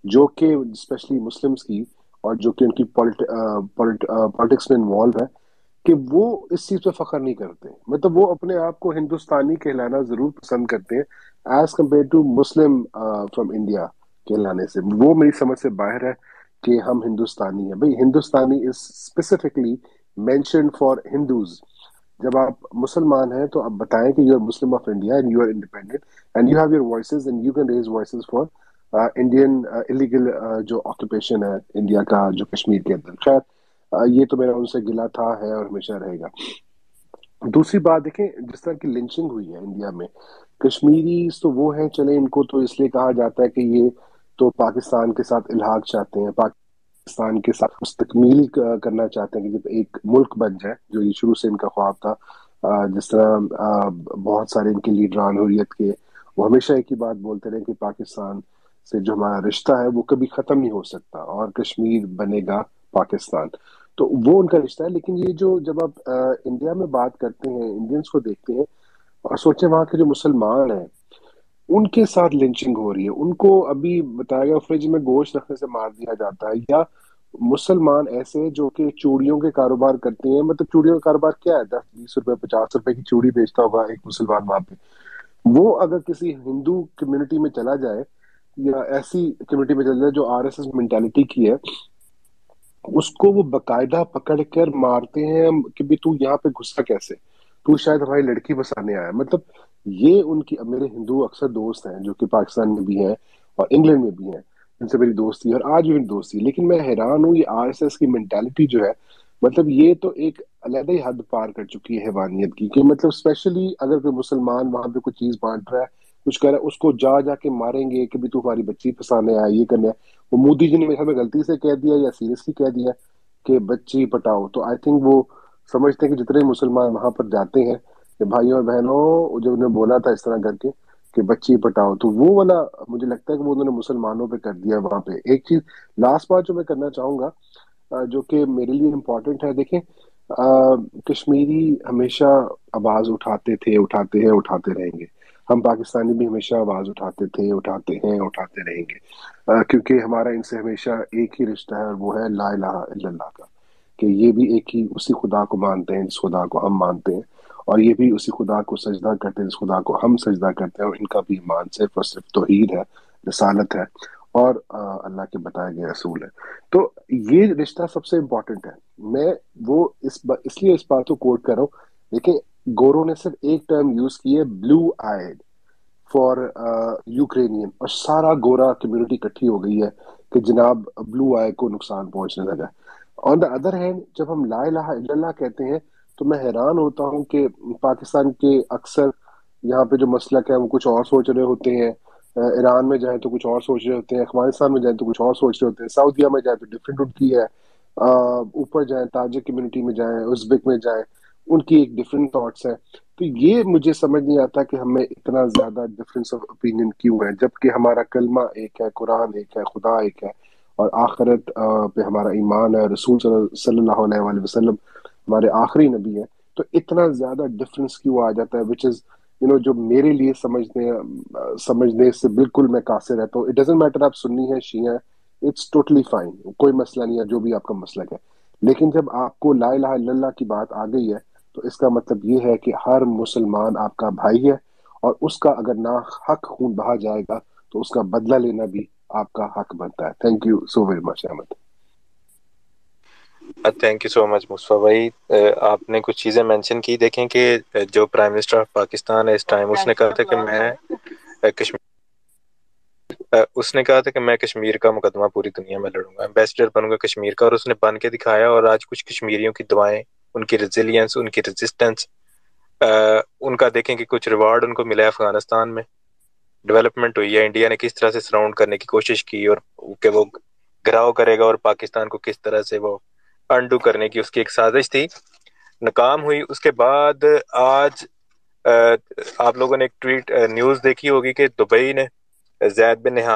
جو کہ اسپیشلی مسلمس کی اور جو کہ ان کی پالیٹکس میں انوالو ہے کہ وہ اس چیز پہ فخر نہیں کرتے. مطلب وہ اپنے آپ کو ہندوستانی کہلانا ضرور پسند کرتے ہیں as compare to Muslim from India کہلانے سے. وہ میری سمجھ سے باہر ہے کہ ہم ہندوستانی ہیں. بھائی Hindustani is specifically mentioned for Hindus. جب آپ مسلمان ہیں تو آپ بتائیں کہ you are Muslim of India and you are independent and you have your voices and you can raise voices for Indian illegal جو آکوپیشن ہے انڈیا کا جو کشمیر کے اندر. خیر یہ تو میرا ان سے گلا تھا ہے اور ہمیشہ رہے گا. دوسری بات دیکھیں جس طرح کی لنچنگ ہوئی ہے انڈیا میں کشمیری تو وہ ہیں چلیں ان کو تو اس لیے کہا جاتا ہے کہ یہ تو پاکستان کے ساتھ الحاق چاہتے ہیں, پاکستان کے ساتھ مستقمیل کرنا چاہتے ہیں کہ جب ایک ملک بن جائے جو یہ شروع سے ان کا خواب تھا. جس طرح بہت سارے ان کے لیڈران حریت کے وہ ہمیشہ ایک ہی بات بولتے رہے کہ پاکستان سے جو ہمارا رشتہ ہے وہ کبھی ختم نہیں ہو سکتا اور کشمیر بنے گا پاکستان. تو وہ ان کا رشتہ ہے. لیکن یہ جو جب آپ انڈیا میں بات کرتے ہیں انڈینس کو دیکھتے ہیں اور سوچیں وہاں کے جو مسلمان ہیں ان کے ساتھ لنچنگ ہو رہی ہے. ان کو ابھی بتایا گیا فریج میں گوشت رکھنے سے مار دیا جاتا ہے. یا مسلمان ایسے جو کہ چوڑیوں کے کاروبار کرتے ہیں. مطلب چوڑیوں کا کاروبار کیا ہے, 10-20 روپے 50 روپے کی چوڑی بیچتا ہوگا ایک مسلمان وہاں پہ. وہ اگر کسی ہندو کمیونٹی میں چلا جائے یا ایسی کمیونٹی میں چلا جائے جو RSS مینٹالٹی کی ہے اس کو وہ باقاعدہ پکڑ کر مارتے ہیں کہ بھی تو یہاں پہ گھسا کیسے, تو شاید ہماری لڑکی بسانے آیا. مطلب یہ ان کی میرے ہندو اکثر دوست ہیں جو کہ پاکستان میں بھی ہیں اور انگلینڈ میں بھی ہیں جن سے میری دوستی ہے اور آج بھی میری دوستی ہے. لیکن میں حیران ہوں یہ RSS کی مینٹالٹی جو ہے مطلب یہ تو ایک علیحدہ ہی حد پار کر چکی ہے حیوانیت کی. کہ مطلب اسپیشلی اگر کوئی مسلمان وہاں پہ کوئی چیز بانٹ رہا ہے کچھ کہہ رہا ہے اس کو جا کے ماریں گے کہ بھی تو ہماری بچی پھنسانے آیا یہ کرنے آیا. وہ مودی جی نے میرے خیال میں غلطی سے کہہ دیا یا سیریسلی کہہ دیا کہ بچی پٹاؤ. تو آئی تھنک وہ سمجھتے ہیں کہ جتنے مسلمان وہاں پر جاتے ہیں کہ بھائیوں اور بہنوں جو انہوں نے بولا تھا اس طرح کر کے کہ بچی پٹاؤ تو وہ والا مجھے لگتا ہے کہ وہ انہوں نے مسلمانوں پہ کر دیا وہاں پہ. ایک چیز لاسٹ بات جو میں کرنا چاہوں گا جو کہ میرے لیے امپورٹنٹ ہے, دیکھیں کشمیری ہمیشہ آواز اٹھاتے تھے, اٹھاتے ہیں, اٹھاتے رہیں گے. ہم پاکستانی بھی ہمیشہ آواز اٹھاتے تھے, اٹھاتے ہیں, اٹھاتے رہیں گے. کیونکہ ہمارا ان سے ہمیشہ ایک ہی رشتہ ہے اور وہ ہے لا الہ الا اللہ کا. کہ یہ بھی ایک ہی اسی خدا کو مانتے ہیں جس خدا کو ہم مانتے ہیں اور یہ بھی اسی خدا کو سجدہ کرتے ہیں جس خدا کو ہم سجدہ کرتے ہیں. اور ان کا بھی ایمان صرف اور صرف توحید ہے, رسالت ہے اور اللہ کے بتائے گئے رسول ہے. تو یہ رشتہ سب سے امپورٹنٹ ہے. میں وہ اس لیے اس بات کو کوٹ کر رہا ہوں. دیکھیں گوروں نے صرف ایک ٹرم یوز کی ہے بلو آئیڈ فار یوکرینین اور سارا گورا کمیونٹی اکٹھی ہو گئی ہے کہ جناب بلو آئی کو نقصان پہنچنے لگا. آن دا ادر ہینڈ جب ہم لا الہ الا اللہ کہتے ہیں تو میں حیران ہوتا ہوں کہ پاکستان کے اکثر یہاں پہ جو مسلک ہے وہ کچھ اور سوچ رہے ہوتے ہیں. ایران میں جائیں تو کچھ اور سوچ رہے ہوتے ہیں, افغانستان میں جائیں تو کچھ اور سوچ رہے ہوتے ہیں, سعودیہ میں جائیں تو ڈفرینٹ ان کی ہے, اوپر جائیں تاجک کمیونٹی میں جائیں, ازبک میں جائیں, ان کی ایک ڈفرینٹ تھاٹس ہیں. تو یہ مجھے سمجھ نہیں آتا کہ ہمیں اتنا زیادہ ڈفرینس آف اوپینین کیوں ہے جبکہ ہمارا کلمہ ایک ہے, قرآن ایک ہے, خدا ایک ہے اور آخرت پہ ہمارا ایمان ہے, رسول صلی اللہ علیہ وآلہ وسلم ہمارے آخری نبی ہیں. تو اتنا زیادہ ڈفرینس کیوں آ جاتا ہے وچ از جو میرے لیے سمجھنے سے بالکل میں قاصر رہتا ہوں. اٹ ڈزنٹ میٹر آپ سنی ہیں شیعہ ہیں, اٹس ٹوٹلی فائن, کوئی مسئلہ نہیں ہے جو بھی آپ کا مسلک ہے. لیکن جب آپ کو لا الہ الا اللہ کی بات آ گئی ہے تو اس کا مطلب یہ ہے کہ ہر مسلمان آپ کا بھائی ہے اور اس کا اگر نہ حق خون بہا جائے گا تو اس کا بدلہ لینا بھی آپ کا حق بنتا ہے. Thank you so very much Ahmed. Thank you so much Mustafa بھائی. آپ نے کچھ چیزیں مینشن کی. دیکھیں کہ جو پرائم منسٹر آف پاکستان ہے اس ٹائم اس نے کہا تھا کہ میں کشمیر کا مقدمہ پوری دنیا میں لڑوں گا, ایمبیسڈر بنوں گا کشمیر کا, اور اس نے بن کے دکھایا. اور آج کچھ کشمیریوں کی دعائیں, ان کی ریزیلینس, ان کی ریزسٹنس, ان کا دیکھیں کہ کچھ ریوارڈ ان کو ملا ہے. افغانستان میں ڈیولپمنٹ ہوئی ہے, انڈیا نے کس طرح سے سراؤنڈ کرنے کی کوشش کی اور کہ وہ گراؤ کرے گا اور پاکستان کو کس طرح سے وہ انڈو کرنے کی اس کی ایک سازش تھی, ناکام ہوئی. اس کے بعد آج آپ لوگوں نے ایک ٹویٹ نیوز دیکھی ہوگی کہ دبئی نے زید بن نہیان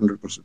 100%.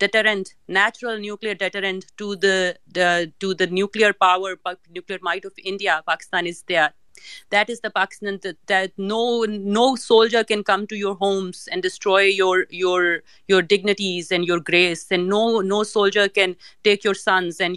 deterrent, natural nuclear deterrent to the nuclear power, nuclear might of India, Pakistan is there. That is the Pakistan that no soldier can come to your homes and destroy your dignities and your grace, and no soldier can take your sons and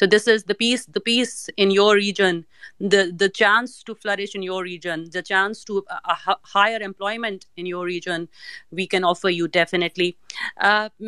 So this is the peace in your region, the chance to flourish in your region, the chance to higher employment in your region, we can offer you definitely.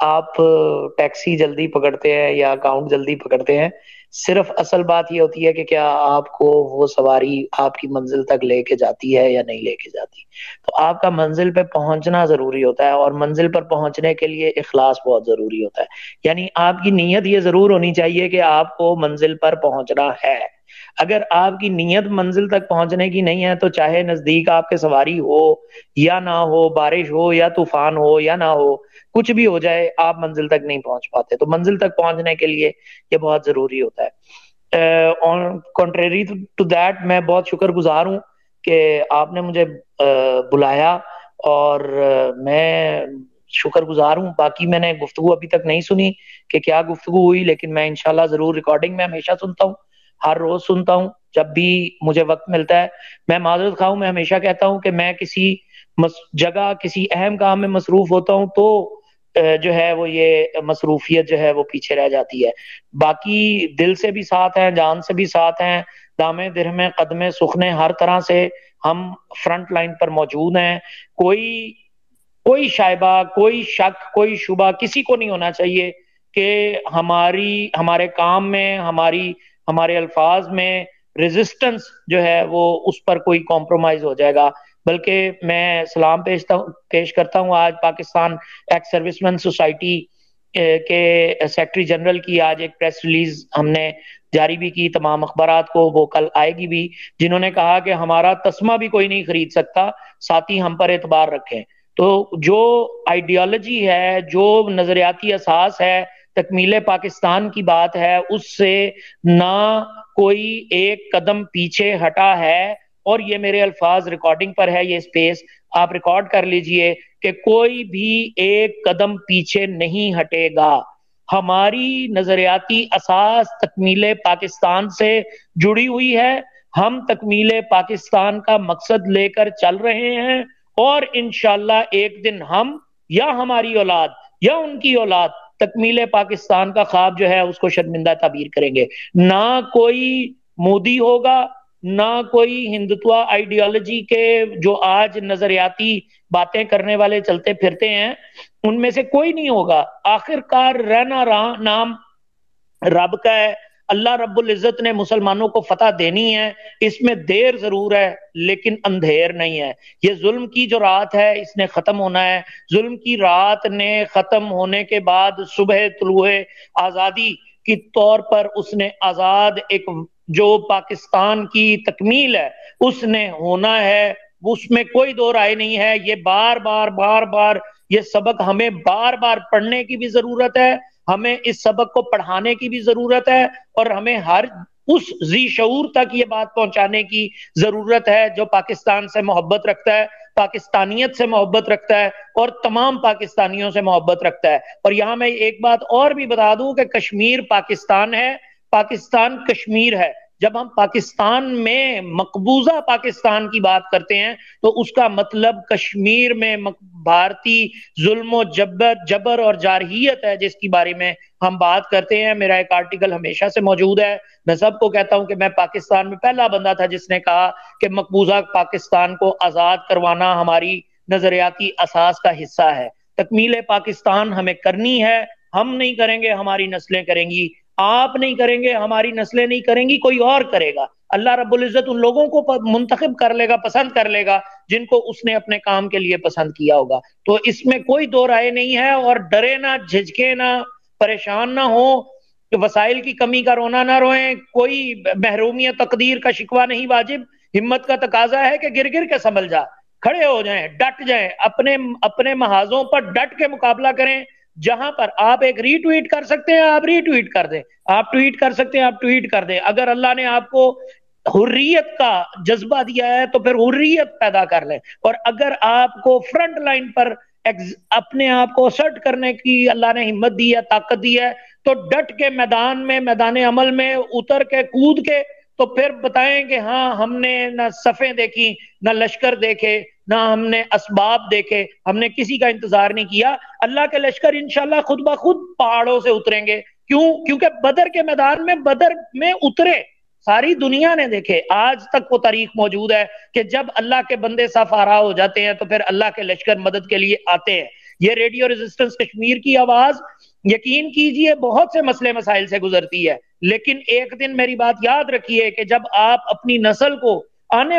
آپ taxi جلدی پکڑتے ہیں یا account جلدی پکڑتے ہیں، صرف اصل بات یہ ہوتی ہے کہ کیا آپ کو وہ سواری آپ کی منزل تک لے کے جاتی ہے یا نہیں لے کے جاتی. تو آپ کا منزل پہ پہنچنا ضروری ہوتا ہے، اور منزل پر پہنچنے کے لیے اخلاص بہت ضروری ہوتا ہے. یعنی آپ کی نیت یہ ضرور ہونی چاہیے کہ آپ کو منزل پر پہنچنا ہے. اگر آپ کی نیت منزل تک پہنچنے کی نہیں ہے تو چاہے نزدیک آپ کے سواری ہو یا نہ ہو، بارش ہو یا طوفان ہو یا نہ ہو، کچھ بھی ہو جائے، آپ منزل تک نہیں پہنچ پاتے. تو منزل تک پہنچنے کے لیے یہ بہت ضروری ہوتا ہے. کنٹریری ٹو دیٹ، میں بہت شکر گزار ہوں کہ آپ نے مجھے بلایا، اور میں شکر گزار ہوں. باقی میں نے گفتگو ابھی تک نہیں سنی کہ کیا گفتگو ہوئی، لیکن میں انشاءاللہ ضرور ریکارڈنگ میں ہمیشہ سنتا ہوں، ہر روز سنتا ہوں جب بھی مجھے وقت ملتا ہے. میں معذرت خواہ ہوں، میں ہمیشہ کہتا ہوں کہ میں کسی جگہ کسی اہم کام میں مصروف ہوتا ہوں تو جو ہے وہ یہ مصروفیت جو ہے وہ پیچھے رہ جاتی ہے. باقی دل سے بھی ساتھ ہیں، جان سے بھی ساتھ ہیں، دامے درہمے قدمے سخنے، ہر طرح سے ہم فرنٹ لائن پر موجود ہیں. کوئی شائبہ، کوئی شک، کوئی شبہ کسی کو نہیں ہونا چاہیے کہ ہمارے کام میں، ہمارے الفاظ میں ریزسٹنس جو ہے وہ اس پر کوئی کمپرومائز ہو جائے گا. بلکہ میں سلام پیش کرتا ہوں آج پاکستان ایکس سروس مین سوسائٹی کے سیکرٹری جنرل کی آج ایک پریس ریلیز ہم نے جاری بھی کی، تمام اخبارات کو وہ کل آئے گی بھی، جنہوں نے کہا کہ ہمارا تسمہ بھی کوئی نہیں خرید سکتا، ساتھی ہم پر اعتبار رکھیں. تو جو آئیڈیالوجی ہے، جو نظریاتی اساس ہے، تکمیل پاکستان کی بات ہے، اس سے نہ کوئی ایک قدم پیچھے ہٹا ہے. اور یہ میرے الفاظ ریکارڈنگ پر ہے، یہ سپیس آپ ریکارڈ کر لیجئے کہ کوئی بھی ایک قدم پیچھے نہیں ہٹے گا. ہماری نظریاتی اساس تکمیل پاکستان سے جڑی ہوئی ہے. ہم تکمیل پاکستان کا مقصد لے کر چل رہے ہیں، اور انشاءاللہ ایک دن ہم یا ہماری اولاد یا ان کی اولاد تکمیل پاکستان کا خواب جو ہے اس کو شرمندہ تعبیر کریں گے. نہ کوئی مودی ہوگا، نہ کوئی ہندوتوا آئیڈیالوجی کے جو آج نظریاتی باتیں کرنے والے چلتے پھرتے ہیں، ان میں سے کوئی نہیں ہوگا. آخر کار رہنا نام رب کا ہے. اللہ رب العزت نے مسلمانوں کو فتح دینی ہے، اس میں دیر ضرور ہے لیکن اندھیر نہیں ہے. یہ ظلم کی جو رات ہے اس نے ختم ہونا ہے. ظلم کی رات نے ختم ہونے کے بعد صبح طلوع آزادی کی طور پر اس نے آزاد ایک جو پاکستان کی تکمیل ہے اس نے ہونا ہے. اس میں کوئی دو رائے نہیں ہے. یہ بار بار یہ سبق ہمیں بار بار پڑھنے کی بھی ضرورت ہے، ہمیں اس سبق کو پڑھانے کی بھی ضرورت ہے، اور ہمیں ہر اس ذی شعور تک یہ بات پہنچانے کی ضرورت ہے جو پاکستان سے محبت رکھتا ہے، پاکستانیت سے محبت رکھتا ہے، اور تمام پاکستانیوں سے محبت رکھتا ہے. اور یہاں میں ایک بات اور بھی بتا دوں کہ کشمیر پاکستان ہے، پاکستان کشمیر ہے. جب ہم پاکستان میں مقبوضہ پاکستان کی بات کرتے ہیں تو اس کا مطلب کشمیر میں بھارتی ظلم و جبر اور جارحیت ہے جس کی بارے میں ہم بات کرتے ہیں. میرا ایک آرٹیکل ہمیشہ سے موجود ہے. میں سب کو کہتا ہوں کہ میں پاکستان میں پہلا بندہ تھا جس نے کہا کہ مقبوضہ پاکستان کو آزاد کروانا ہماری نظریاتی اساس کا حصہ ہے. تکمیل پاکستان ہمیں کرنی ہے. ہم نہیں کریں گے، ہماری نسلیں کریں گی. آپ نہیں کریں گے، ہماری نسلیں نہیں کریں گی، کوئی اور کرے گا. اللہ رب العزت ان لوگوں کو منتخب کر لے گا، پسند کر لے گا جن کو اس نے اپنے کام کے لیے پسند کیا ہوگا. تو اس میں کوئی دو رائے نہیں ہے. اور ڈرے نہ، جھجکے نہ، پریشان نہ ہو، وسائل کی کمی کا رونا نہ روئیں. کوئی محرومیت تقدیر کا شکوہ نہیں واجب. ہمت کا تقاضا ہے کہ گر کے سنبھل جا، کھڑے ہو جائیں، ڈٹ جائیں، اپنے محاذوں پر ڈٹ کے مقابلہ کریں. جہاں پر آپ ایک ری ٹویٹ کر سکتے ہیں آپ ری ٹویٹ کر دیں، آپ ٹویٹ کر سکتے ہیں آپ ٹویٹ کر دیں. اگر اللہ نے آپ کو حریت کا جذبہ دیا ہے تو پھر حریت پیدا کر لیں. اور اگر آپ کو فرنٹ لائن پر اپنے آپ کو اسرٹ کرنے کی اللہ نے ہمت دی ہے، طاقت دی ہے، تو ڈٹ کے میدان عمل میں اتر کے کود کے تو پھر بتائیں کہ ہاں ہم نے نہ صفیں دیکھی، نہ لشکر دیکھے، نہ ہم نے اسباب دیکھے، ہم نے کسی کا انتظار نہیں کیا. اللہ کے لشکر انشاءاللہ خود بخود پہاڑوں سے اتریں گے. کیونکہ بدر کے میدان میں بدر میں اترے، ساری دنیا نے دیکھے. آج تک وہ تاریخ موجود ہے کہ جب اللہ کے بندے صف آرا ہو جاتے ہیں تو پھر اللہ کے لشکر مدد کے لیے آتے ہیں. یہ ریڈیو ریزسٹنس کشمیر کی آواز یقین کیجئے بہت سے مسئلے مسائل سے گزرتی ہے، لیکن ایک دن میری بات یاد رکھیے کہ جب آپ اپنی نسل کو، آنے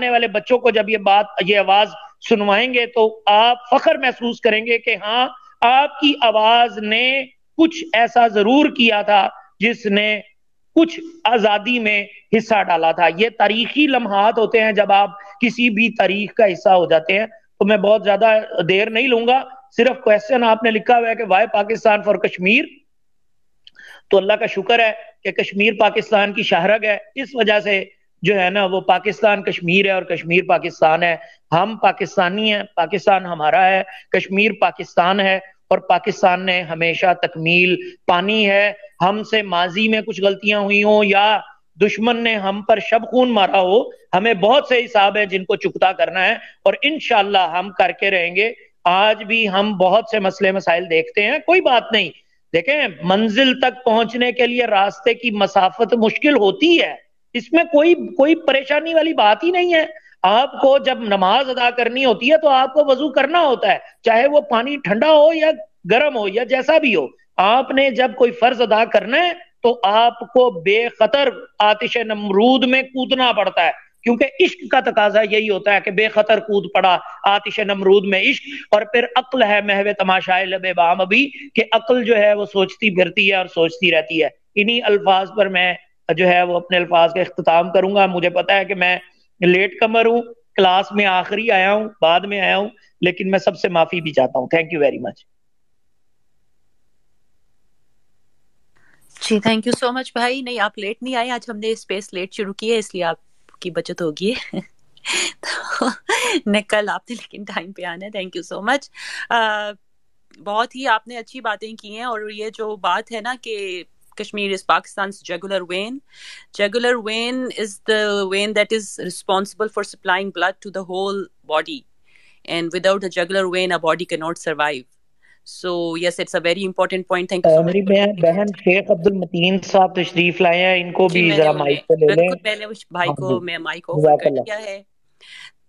والے بچوں کو جب یہ آواز سنوائیں گے تو آپ فخر محسوس کریں گے کہ ہاں آپ کی آواز نے کچھ ایسا ضرور کیا تھا جس نے کچھ آزادی میں حصہ ڈالا تھا۔ یہ تاریخی لمحات ہوتے ہیں جب آپ کسی بھی تاریخ کا حصہ ہو جاتے ہیں۔ تو میں بہت زیادہ دیر نہیں لوں گا، صرف کویسچن آپ نے لکھا ہوا ہے کہ وائی پاکستان فار کشمیر، تو اللہ کا شکر ہے کہ کشمیر پاکستان کی شاہرگ ہے، اس وجہ سے جو ہے نا وہ پاکستان کشمیر ہے اور کشمیر پاکستان ہے۔ ہم پاکستانی ہیں، پاکستان ہمارا ہے، کشمیر پاکستان ہے، اور پاکستان نے ہمیشہ تکمیل پانی ہے۔ ہم سے ماضی میں کچھ غلطیاں ہوئی ہوں یا دشمن نے ہم پر شب خون مارا ہو، ہمیں بہت سے حساب ہیں جن کو چکتا کرنا ہے، اور انشاءاللہ ہم کر کے رہیں گے۔ آج بھی ہم بہت سے مسئلے مسائل دیکھتے ہیں، کوئی بات نہیں، دیکھیں منزل تک پہنچنے کے لیے راستے کی مسافت مشکل ہوتی ہے، اس میں کوئی پریشانی والی بات ہی نہیں ہے۔ آپ کو جب نماز ادا کرنی ہوتی ہے تو آپ کو وضو کرنا ہوتا ہے، چاہے وہ پانی ٹھنڈا ہو یا گرم ہو یا جیسا بھی ہو۔ آپ نے جب کوئی فرض ادا کرنا ہے تو آپ کو بے خطر آتش نمرود میں کودنا پڑتا ہے، کیونکہ عشق کا تقاضا یہی ہوتا ہے کہ بے خطر کود پڑا آتش نمرود میں عشق۔ اور پھر عقل ہے محو تماشائے لب بام ابھی، کہ عقل جو ہے وہ سوچتی پھرتی ہے اور سوچتی رہتی ہے۔ انہی الفاظ پر میں جو ہے وہ اپنے الفاظ کا اختتام کروں گا۔ مجھے پتا ہے کہ میں لیٹ کمر ہوں، کلاس میں آخری آیا ہوں، بعد میں آیا ہوں، لیکن میں سب سے معافی بھی چاہتا ہوں۔ Thank you very much. جی تھینک یو سو مچ بھائی۔ نہیں آپ لیٹ نہیں آئے، آج ہم نے اسپیس لیٹ شروع کی ہے اس لیے آپ کی بچت ہوگی تو کل آپ نے لیکن ٹائم پہ آنا ہے۔ تھینک یو سو مچ۔ بہت ہی آپ نے اچھی باتیں کی ہیں، اور یہ جو بات ہے نا کہ Kashmir is Pakistan's jugular vein. Jugular vein is the vein that is responsible for supplying blood to the whole body. And without a jugular vein, a body cannot survive. So, yes, it's a very important point. Thank you so much. میری بہن شیخ عبد المتین صاحب تشریف لائے ہیں، ان کو بھی ذرا mic پہ لے لیں۔ بالکل، میں نے اس بھائی کو میں مائک آفر کر دیا ہے۔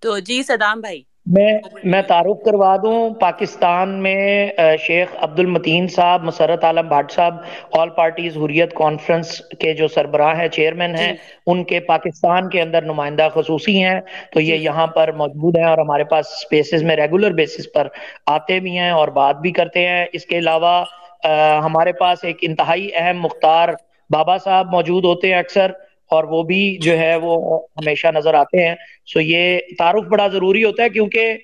تو جی صدام بھائی میں تعارف کروا دوں، پاکستان میں شیخ عبد المتین صاحب، مسرت عالم بھٹ صاحب آل پارٹیز حریت کانفرنس کے جو سربراہ ہیں، چیئرمین ہیں، ان کے پاکستان کے اندر نمائندہ خصوصی ہیں، تو یہ یہاں پر موجود ہیں اور ہمارے پاس سپیسز میں ریگولر بیسس پر آتے بھی ہیں اور بات بھی کرتے ہیں۔ اس کے علاوہ ہمارے پاس ایک انتہائی اہم مختار بابا صاحب موجود ہوتے ہیں اکثر، اور وہ بھی جو ہے وہ ہمیشہ نظر آتے ہیں۔ سو یہ تعارف بڑا ضروری ہوتا ہے، کیونکہ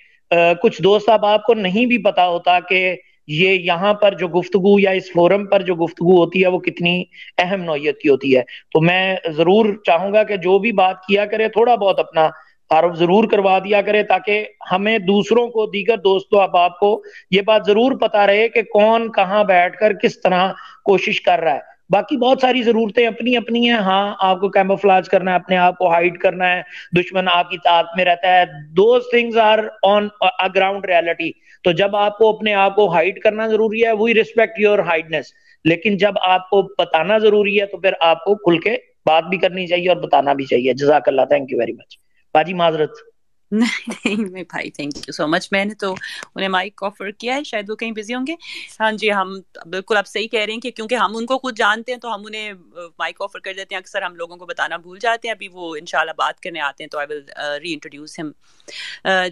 کچھ دوست آپ کو نہیں بھی پتا ہوتا کہ یہ یہاں پر جو گفتگو یا اس فورم پر جو گفتگو ہوتی ہے وہ کتنی اہم نوعیت کی ہوتی ہے۔ تو میں ضرور چاہوں گا کہ جو بھی بات کیا کرے تھوڑا بہت اپنا تعارف ضرور کروا دیا کرے، تاکہ ہمیں دوسروں کو، دیگر دوستوں آپ کو یہ بات ضرور پتا رہے کہ کون کہاں بیٹھ کر کس طرح کوشش کر رہا ہے۔ باقی بہت ساری ضرورتیں اپنی اپنی ہیں، ہاں آپ کو کیموفلاج کرنا ہے، اپنے آپ کو ہائیڈ کرنا ہے، دشمن آپ کی طاقت میں رہتا ہے، those things are on ground reality. تو جب آپ کو اپنے آپ کو ہائیڈ کرنا ضروری ہے، وی ریسپیکٹ یور ہائیڈنس، لیکن جب آپ کو بتانا ضروری ہے تو پھر آپ کو کھل کے بات بھی کرنی چاہیے اور بتانا بھی چاہیے۔ جزاک اللہ، تھینک یو ویری مچ باجی، معذرت۔ نہیں میں بھائی تھینک یو سو مچ، میں نے تو انہیں مائک آفر کیا ہے، شاید وہ کہیں بزی ہوں گے۔ ہاں جی، ہم بالکل آپ صحیح کہہ رہے ہیں کہ کیونکہ ہم ان کو خود جانتے ہیں تو ہم انہیں مائک آفر کر دیتے ہیں، اکثر ہم لوگوں کو بتانا بھول جاتے ہیں۔ ابھی وہ انشاءاللہ بات کرنے آتے ہیں تو آئی ول ری انٹروڈیوس ہم۔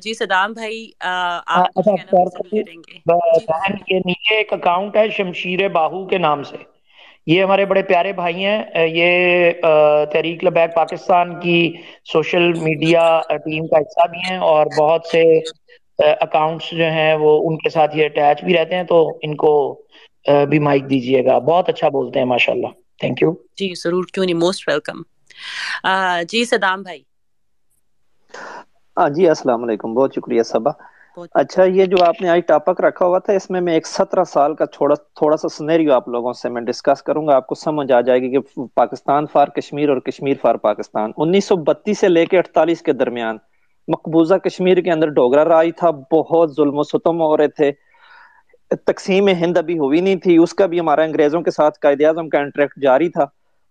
جی صدام بھائی آپ بہن کے نیچے ایک اکاؤنٹ ہے شمشیر باہو کے نام سے، یہ ہمارے بڑے پیارے بھائی ہیں، یہ تحریک لبیک پاکستان کی سوشل میڈیا ٹیم کا حصہ بھی ہیں، اور بہت سے اکاؤنٹس جو ہیں وہ ان کے ساتھ یہ اٹیچ بھی رہتے ہیں، تو ان کو بھی مائک دیجیے گا، بہت اچھا بولتے ہیں ماشاءاللہ۔ Thank you. جی ضرور، کیوں نہیں، موسٹ ویلکم۔ جی صدام بھائی۔ جی السلام علیکم، بہت شکریہ صبا۔ اچھا، یہ جو آپ نے آج ٹاپک رکھا ہوا تھا، اس میں ایک 17 سال کا تھوڑا سا سنیریو آپ لوگوں سے میں ڈسکس کروں گا، آپ کو سمجھ آ جائے گی کہ پاکستان فار کشمیر اور کشمیر فار پاکستان 1932 سے لے کے 48 کے درمیان مقبوضہ کشمیر کے اندر ڈوگرا راج تھا، بہت ظلم و ستم ہو رہے تھے، تقسیم ہند ابھی ہوئی نہیں تھی، اس کا بھی ہمارا انگریزوں کے ساتھ قائد اعظم کا انٹریکٹ جاری تھا۔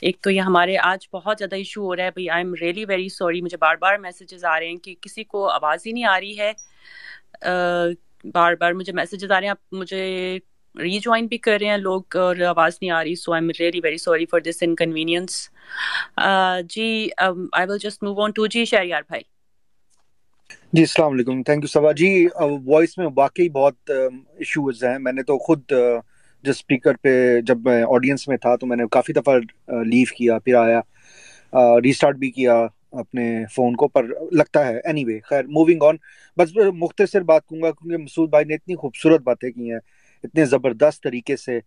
ایک تو یہ ہمارے آج بہت زیادہ ایشو ہو رہا ہے بھائی، آئی ایم ریئلی ویری سوری، مجھے بار بار میسیجز آ رہے ہیں کہ کسی کو آواز ہی نہیں آ رہی ہے، بار بار مجھے میسیجز آ رہے ہیں، آپ مجھے ری جوائن بھی کر رہے ہیں لوگ اور آواز نہیں آ رہی، so I am really very sorry for this inconvenience. جی I will just move on to جی شہریار بھائی. جی السلام علیکم، thank you Saba ji. Voice میں واقعی بہت ایشوز ہیں. میں نے تو خود جو اسپیکر پہ جب میں آڈینس میں تھا تو میں نے کافی دفعہ لیو کیا، پھر آیا، ریسٹارٹ بھی کیا اپنے فون کو، پر لگتا ہے اینی وے. خیر موونگ آن. بس مختصر بات کہوں گا کیونکہ مسعود بھائی نے اتنی خوبصورت باتیں کی ہیں، اتنے زبردست طریقے سے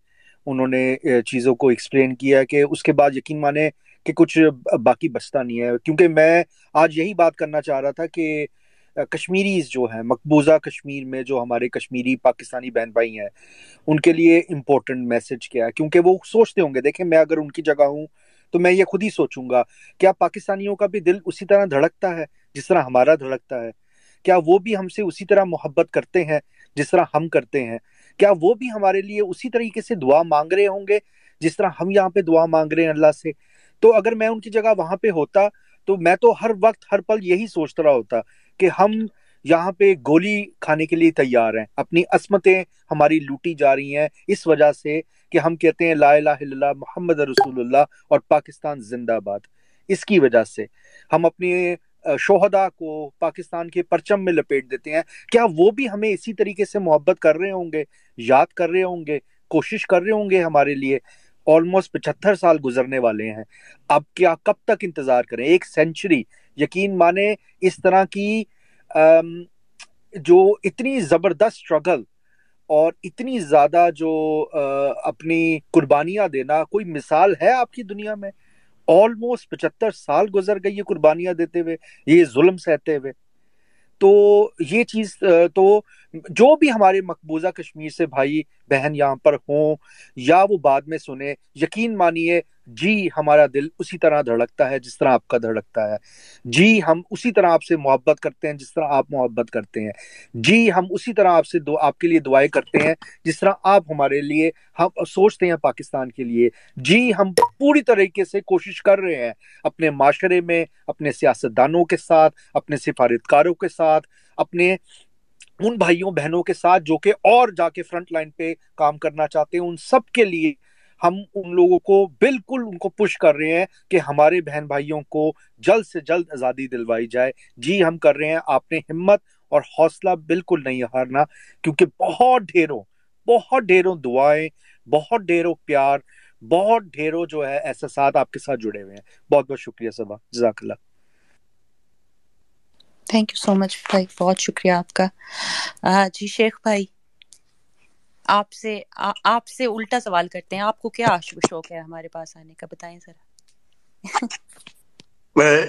انہوں نے چیزوں کو ایکسپلین کیا کہ اس کے بعد یقین مانے کہ کچھ باقی بچتا نہیں ہے. کیونکہ میں آج یہی بات کرنا چاہ رہا تھا کہ کشمیریز جو ہیں، مقبوضہ کشمیر میں جو ہمارے کشمیری پاکستانی بہن بھائی ہیں، ان کے لیے امپورٹنٹ میسج کیا ہے. کیونکہ وہ سوچتے ہوں گے، دیکھیں میں اگر ان کی جگہ ہوں تو میں یہ خود ہی سوچوں گا، کیا پاکستانیوں کا بھی دل اسی طرح دھڑکتا ہے جس طرح ہمارا دھڑکتا ہے؟ کیا وہ بھی ہم سے اسی طرح محبت کرتے ہیں جس طرح ہم کرتے ہیں؟ کیا وہ بھی ہمارے لیے اسی طریقے سے دعا مانگ رہے ہوں گے جس طرح ہم یہاں پہ دعا مانگ رہے ہیں اللہ سے؟ تو اگر میں ان کی جگہ وہاں پہ ہوتا تو میں تو ہر وقت ہر پل یہی سوچتا رہا ہوتا کہ ہم یہاں پہ گولی کھانے کے لیے تیار ہیں. اپنی عصمتیں ہماری لوٹی جا رہی ہیں اس وجہ سے کہ ہم کہتے ہیں لا الہ الا اللہ محمد رسول اللہ اور پاکستان زندہ باد. اس کی وجہ سے ہم اپنے شہداء کو پاکستان کے پرچم میں لپیٹ دیتے ہیں. کیا وہ بھی ہمیں اسی طریقے سے محبت کر رہے ہوں گے، یاد کر رہے ہوں گے، کوشش کر رہے ہوں گے ہمارے لیے؟ آلموسٹ 75 سال گزرنے والے ہیں. اب کیا کب تک انتظار کریں؟ 1 سینچری. یقین مانے اس طرح کی جو اتنی زبردست سٹرگل اور اتنی زیادہ جو اپنی قربانیاں دینا، کوئی مثال ہے آپ کی دنیا میں؟ آلموسٹ 75 سال گزر گئی یہ قربانیاں دیتے ہوئے، یہ ظلم سہتے ہوئے. تو یہ چیز تو جو بھی ہمارے مقبوضہ کشمیر سے بھائی بہن یہاں پر ہوں یا وہ بعد میں سنیں، یقین مانیے جی ہمارا دل اسی طرح دھڑکتا ہے جس طرح آپ کا دھڑکتا ہے. جی ہم اسی طرح آپ سے محبت کرتے ہیں جس طرح آپ محبت کرتے ہیں. جی ہم اسی طرح آپ کے لیے دعائیں کرتے ہیں جس طرح آپ ہمارے لیے ہم سوچتے ہیں پاکستان کے لیے. جی ہم پوری طریقے سے کوشش کر رہے ہیں اپنے معاشرے میں، اپنے سیاستدانوں کے ساتھ، اپنے سفارتکاروں کے ساتھ، اپنے ان بھائیوں بہنوں کے ساتھ جو کہ اور جا کے فرنٹ لائن پہ کام کرنا چاہتے ہیں، ان سب کے لیے ہم ان لوگوں کو بالکل ان کو پش کر رہے ہیں کہ ہمارے بہن بھائیوں کو جلد سے جلد آزادی دلوائی جائے. جی ہم کر رہے ہیں. آپ نے ہمت اور حوصلہ بالکل نہیں ہارنا، کیونکہ بہت ڈھیروں دعائیں، بہت ڈھیروں پیار، بہت ڈھیروں جو ہے احساسات آپ کے ساتھ جڑے ہوئے ہیں. بہت بہت شکریہ صبا، جزاک اللہ. تھینک یو سو مچ بھائی، بہت شکریہ آپ کا. جی شیخ بھائی، آپ سے الٹا سوال کرتے ہیں، آپ کو کیا شوق ہے ہمارے پاس آنے کا، بتائیں ذرا.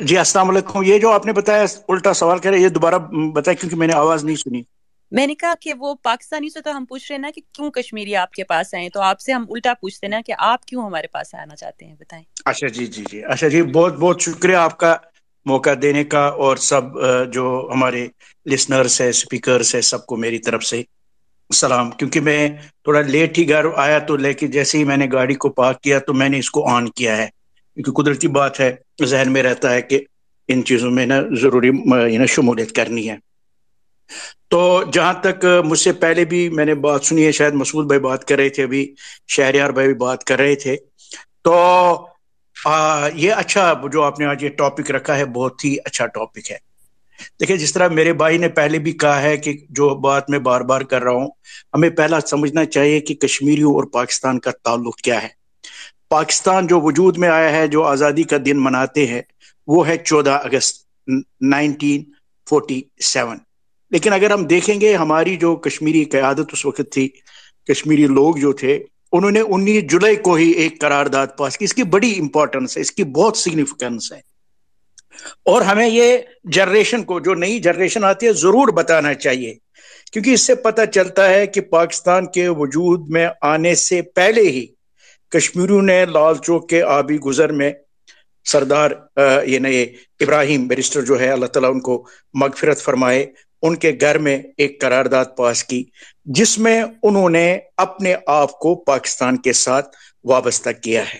جی السلام علیکم. یہ جو آپ نے بتایا الٹا سوال کرے، یہ دوبارہ بتائیں کیونکہ میں نے آواز نہیں سنی. میں نے کہا کہ وہ پاکستانی سے تو ہم پوچھ رہے ہیں نا کہ کیوں کشمیری آپ کے پاس آئے، تو آپ سے ہم الٹا پوچھتے ہیں نا کہ آپ کیوں ہمارے پاس آنا چاہتے ہیں، بتائیں. اچھا جی اچھا جی، بہت بہت شکریہ آپ کا موقع دینے کا، اور سب جو ہمارے لسنرز ہے، اسپیکرز ہے، سب کو میری طرف سے سلام. کیونکہ میں تھوڑا لیٹ ہی گھر آیا، تو لیکن جیسے ہی میں نے گاڑی کو پارک کیا تو میں نے اس کو آن کیا ہے، کیونکہ قدرتی بات ہے، ذہن میں رہتا ہے کہ ان چیزوں میں نا ضروری شمولیت کرنی ہے. تو جہاں تک مجھ سے پہلے بھی میں نے بات سنی ہے، شاید مسعود بھائی بات کر رہے تھے، ابھی شہریار بھائی بھی بات کر رہے تھے. تو یہ اچھا جو آپ نے آج یہ ٹاپک رکھا ہے، بہت ہی اچھا ٹاپک ہے. دیکھیں جس طرح میرے بھائی نے پہلے بھی کہا ہے کہ جو بات میں بار بار کر رہا ہوں، ہمیں پہلا سمجھنا چاہیے کہ کشمیریوں اور پاکستان کا تعلق کیا ہے. پاکستان جو وجود میں آیا ہے، جو آزادی کا دن مناتے ہیں، وہ ہے 14 اگست 1947. لیکن اگر ہم دیکھیں گے ہماری جو کشمیری قیادت اس وقت تھی، کشمیری لوگ جو تھے، انہوں نے 19 جولائی کو ہی ایک قرارداد پاس کی. اس کی بڑی امپورٹنس ہے، اس کی بہت سگنیفیکنس ہے، اور ہمیں یہ جنریشن کو، جو نئی جنریشن آتی ہے، ضرور بتانا چاہیے، کیونکہ اس سے پتہ چلتا ہے کہ پاکستان کے وجود میں آنے سے پہلے ہی کشمیریوں نے لال چوک کے آبی گزر میں سردار ابراہیم بیرسٹر جو ہے، اللہ تعالیٰ ان کو مغفرت فرمائے، ان کے گھر میں ایک قرارداد پاس کی، جس میں انہوں نے اپنے آپ کو پاکستان کے ساتھ وابستہ کیا ہے.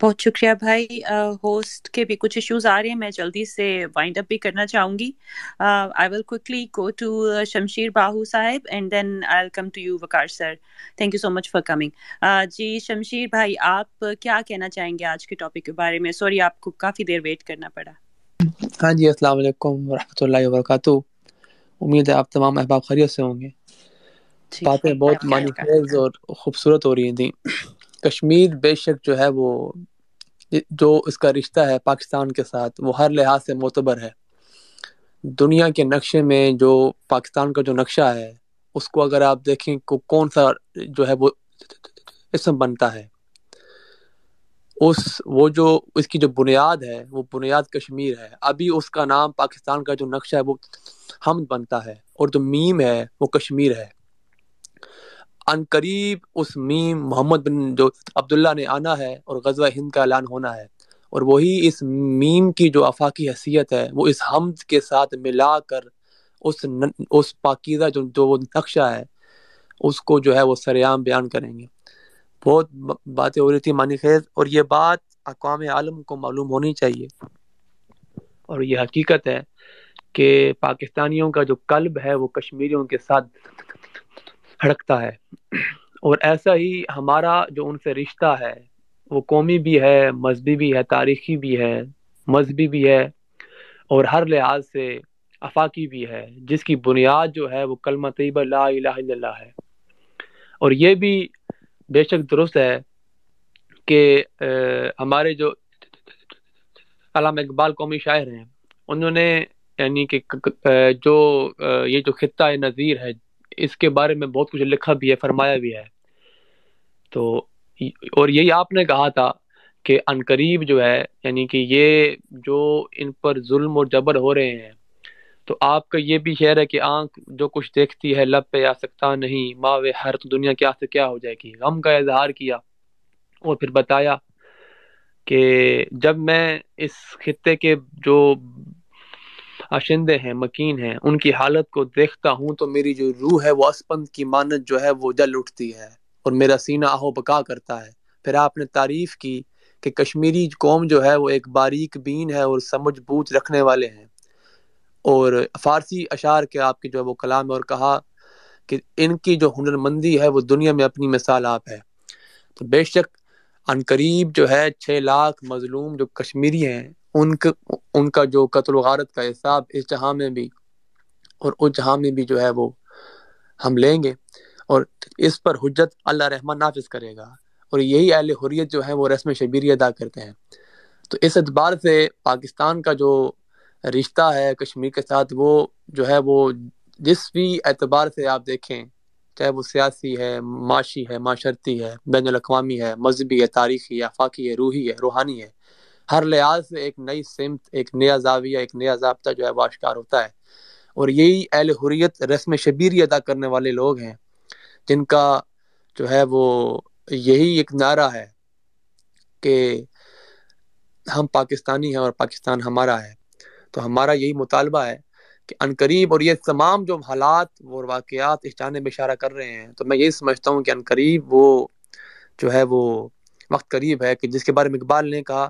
بہت شکریہ بھائی. ہوسٹ کے بھی کچھ ایشوز آ رہے ہیں, میں جلدی سے وائنڈ اپ بھی کرنا چاہوں گی. آئی ول quickly go to Shamsher Bahu صاحب and then I will come to you Waqar sir. Thank you so much for coming. جی شمشیر بھائی, آپ کیا کہنا چاہیں گے آج کے ٹاپک کے بارے میں؟ سوری آپ کو کافی دیر ویٹ کرنا پڑا. ہاں جی, السلام علیکم ورحمۃ اللہ وبرکاتہ. امید ہے آپ تمام احباب خیریت سے ہوں گے. باتیں بہت معنی خیز اور خوبصورت ہو رہی تھیں. کشمیر بے شک جو ہے وہ جو اس کا رشتہ ہے پاکستان کے ساتھ وہ ہر لحاظ سے معتبر ہے. دنیا کے نقشے میں جو پاکستان کا جو نقشہ ہے اس کو اگر آپ دیکھیں کون سا جو ہے وہ اسم بنتا ہے, وہ جو اس کی جو بنیاد ہے وہ بنیاد کشمیر ہے. ابھی اس کا نام پاکستان کا جو نقشہ ہے وہ حمد بنتا ہے, اور جو میم ہے وہ کشمیر ہے. ان قریب اس میم محمد بن جو عبداللہ نے آنا ہے اور غزوہ ہند کا اعلان ہونا ہے, اور وہی اس میم کی جو آفاقی حیثیت ہے وہ اس حمد کے ساتھ ملا کر اس پاکیزہ جو نقشہ ہے اس کو جو ہے وہ سریعام بیان کریں گے. بہت باتیں ہو رہی تھی معنی خیز, اور یہ بات اقوام عالم کو معلوم ہونی چاہیے, اور یہ حقیقت ہے کہ پاکستانیوں کا جو قلب ہے وہ کشمیریوں کے ساتھ دھڑکتا ہے. اور ایسا ہی ہمارا جو ان سے رشتہ ہے وہ قومی بھی ہے, مذہبی بھی ہے, تاریخی بھی ہے, مذہبی بھی ہے, اور ہر لحاظ سے آفاقی بھی ہے, جس کی بنیاد جو ہے وہ کلمہ طیبہ لا الہ الا اللہ ہے. اور یہ بھی بے شک درست ہے کہ ہمارے جو علامہ اقبال قومی شاعر ہیں انہوں نے یعنی کہ جو یہ جو خطہ نظیر ہے اس کے بارے میں بہت کچھ لکھا بھی ہے, فرمایا بھی ہے. تو اور یہی آپ نے کہا تھا کہ عنقریب جو ہے یعنی کہ یہ جو ان پر ظلم اور جبر ہو رہے ہیں, تو آپ کا یہ بھی شعر ہے کہ آنکھ جو کچھ دیکھتی ہے لب پہ آ سکتا نہیں, ماوے ہر تو دنیا کیا سے کیا ہو جائے گی. غم کا اظہار کیا اور پھر بتایا کہ جب میں اس خطے کے جو اشندے ہیں مکین ہیں ان کی حالت کو دیکھتا ہوں تو میری جو روح ہے وہ اسپند کی مانت جو ہے وہ جل اٹھتی ہے اور میرا سینہ آہو بکا کرتا ہے. پھر آپ نے تعریف کی کہ کشمیری قوم جو ہے وہ ایک باریک بین ہے اور سمجھ بوجھ رکھنے والے ہیں, اور فارسی اشعار کے آپ کی جو ہے وہ کلام ہے, اور کہا کہ ان کی جو ہنرمندی ہے وہ دنیا میں اپنی مثال آپ ہے. تو بے شک عنقریب جو ہے 6 لاکھ مظلوم جو کشمیری ہیں ان کا جو قتل و غارت کا حساب اس جہاں میں بھی اور اس جہاں میں بھی جو ہے وہ ہم لیں گے, اور اس پر حجت اللہ رحمان نافذ کرے گا, اور یہی اہل حریت جو ہے وہ رسم شبیری ادا کرتے ہیں. تو اس اعتبار سے پاکستان کا جو رشتہ ہے کشمیر کے ساتھ وہ جو ہے وہ جس بھی اعتبار سے آپ دیکھیں, چاہے وہ سیاسی ہے, معاشی ہے, معاشرتی ہے, بین الاقوامی ہے, مذہبی ہے, تاریخی ہے, آفاقی ہے, روحی ہے, روحانی ہے, ہر لحاظ سے ایک نئی سمت, ایک نیا زاویہ, ایک نیا ضابطہ جو ہے وہ آشکار ہوتا ہے. اور یہی اہل حریت رسم شبیری ادا کرنے والے لوگ ہیں جن کا جو ہے وہ یہی ایک نعرہ ہے کہ ہم پاکستانی ہیں اور پاکستان ہمارا ہے. تو ہمارا یہی مطالبہ ہے کہ عنقریب, اور یہ تمام جو حالات اور واقعات اس جانب اشارہ کر رہے ہیں, تو میں یہی سمجھتا ہوں کہ عنقریب وہ جو ہے وہ وقت قریب ہے کہ جس کے بارے میں اقبال نے کہا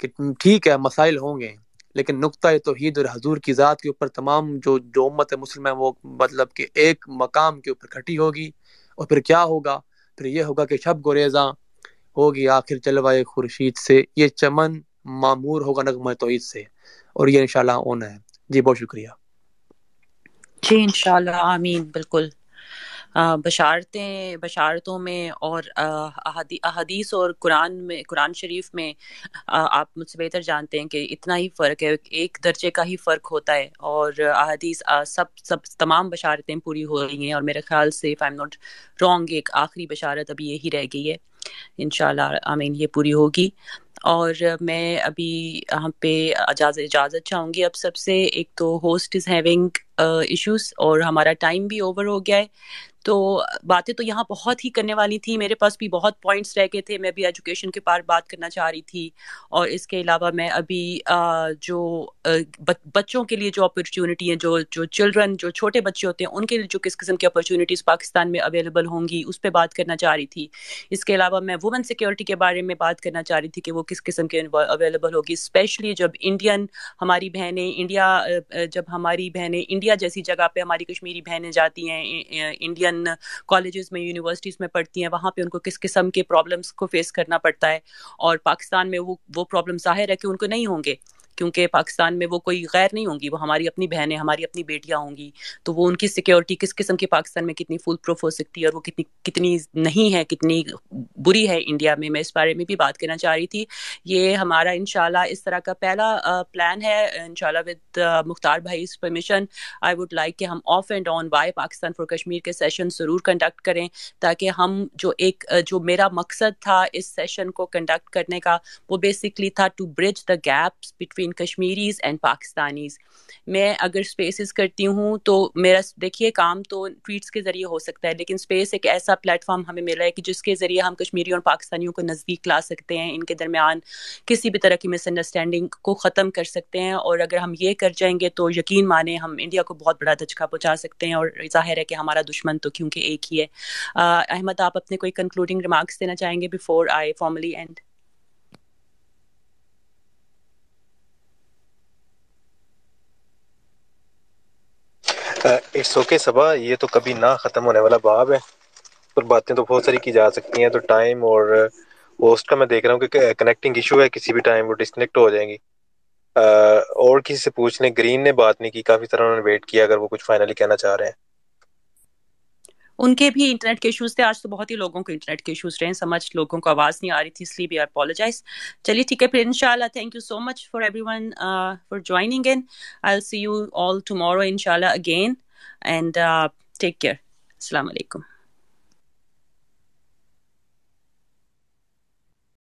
کہ ٹھیک ہے مسائل ہوں گے لیکن نقطہ توحید اور حضور کی ذات کے اوپر تمام جو امت مسلمہ ہے وہ مطلب کہ ایک مقام کے اوپر کھٹی ہوگی, اور پھر کیا ہوگا, پھر یہ ہوگا کہ شب گریزاں ہوگی آخر جلوائے خورشید سے, یہ چمن معمور ہوگا نغمہ توحید سے, اور یہ انشاءاللہ ہونا ہے. جی بہت شکریہ. جی انشاءاللہ آمین. بالکل بشارتوں میں اور احادیث اور قرآن شریف میں آپ مجھ سے بہتر جانتے ہیں کہ اتنا ہی فرق ہے, ایک درجے کا ہی فرق ہوتا ہے, اور احادیث سب تمام بشارتیں پوری ہو رہی ہیں, اور میرے خیال سے if I'm not wrong ایک آخری بشارت ابھی یہی رہ گئی ہے, انشاءاللہ آمین یہ پوری ہوگی. اور میں ابھی یہاں پہ اجازت چاہوں گی اب سب سے. ایک تو ہوسٹ از ہیونگ ایشوز اور ہمارا ٹائم بھی اوور ہو گیا ہے. تو باتیں تو یہاں بہت ہی کرنے والی تھی, میرے پاس بھی بہت پوائنٹس رہ گئے تھے. میں بھی ایجوکیشن کے پار بات کرنا چاہ رہی تھی, اور اس کے علاوہ میں ابھی جو بچوں کے لیے جو اپرچونٹی ہیں, جو چلڈرن, جو چھوٹے بچے ہوتے ہیں, ان کے لیے جو کس قسم کی اپرچونٹیز پاکستان میں اویلیبل ہوں گی, اس پہ بات کرنا چاہ رہی تھی. اس کے علاوہ میں وومن سیکورٹی کے بارے میں بات کرنا چاہ رہی تھی کہ وہ کس قسم کے اویلیبل ہوگی, اسپیشلی جب ہماری بہنیں انڈیا جیسی جگہ پہ ہماری کشمیری بہنیں جاتی ہیں, انڈین کالجز میں, یونیورسٹیز میں پڑھتی ہیں, وہاں پہ ان کو کس قسم کے پرابلمس کو فیس کرنا پڑتا ہے. اور پاکستان میں وہ پرابلم ظاہر ہے کہ ان کو نہیں ہوں گے, کیونکہ پاکستان میں وہ کوئی غیر نہیں ہوں گی, وہ ہماری اپنی بہنیں, ہماری اپنی بیٹیاں ہوں گی. تو وہ ان کی سیکیورٹی کس قسم کی پاکستان میں کتنی فول پروف ہو سکتی ہے, اور وہ کتنی نہیں ہے, کتنی بری ہے انڈیا میں اس بارے میں بھی بات کرنا چاہ رہی تھی. یہ ہمارا انشاءاللہ اس طرح کا پہلا پلان ہے, انشاءاللہ ود مختار بھائی's permission. آئی ووڈ لائک کہ ہم off and on why Pakistan for Kashmir کے سیشن ضرور کنڈکٹ کریں, تاکہ ہم جو میرا مقصد تھا اس سیشن کو کنڈکٹ کرنے کا, وہ بیسکلی تھا to bridge the gaps between Kashmiris and Pakistanis. میں اگر اسپیسز کرتی ہوں تو میرا دیکھیے کام تو ٹویٹس کے ذریعے ہو سکتا ہے, لیکن اسپیس ایک ایسا پلیٹ فارم ہمیں ملا ہے کہ جس کے ذریعے ہم کشمیریوں اور پاکستانیوں کو نزدیک لا سکتے ہیں, ان کے درمیان کسی بھی طرح کی مس انڈرسٹینڈنگ کو ختم کر سکتے ہیں. اور اگر ہم یہ کر جائیں گے تو یقین مانیں ہم انڈیا کو بہت بڑا دھچکا پہنچا سکتے ہیں, اور ظاہر ہے کہ ہمارا دشمن تو کیونکہ ایک ہی ہے. احمد, آپ اپنے کوئی کنکلوڈنگ ریمارکس دینا چاہیں گے before I formally end? It's okay Saba, یہ تو کبھی نہ ختم ہونے والا باب ہے, اور باتیں تو بہت ساری کی جا سکتی ہیں. تو ٹائم اور ہوسٹ کا میں دیکھ رہا ہوں کہ کنیکٹنگ ایشو ہے, کسی بھی ٹائم وہ ڈسکنیکٹ ہو جائیں گی. اور کسی سے پوچھ لیں, گرین نے بات نہیں کی, کافی طرح انہوں نے ویٹ کیا, اگر وہ کچھ فائنلی کہنا چاہ رہے ہیں. ان کے بھی انٹرنیٹ کے ایشوز تھے, آج تو بہت ہی لوگوں کو انٹرنیٹ کے ایشوز رہے ہیں, سمجھ لوگوں کو آواز نہیں آ رہی تھی, اس لیے بھی آئی اپولوجائز. چلیے ٹھیک ہے پھر انشاءاللہ. Thank you so much for everyone for joining in. I will see you all tomorrow انشاءاللہ اگین, اینڈ ٹیک کیئر. السلام علیکم.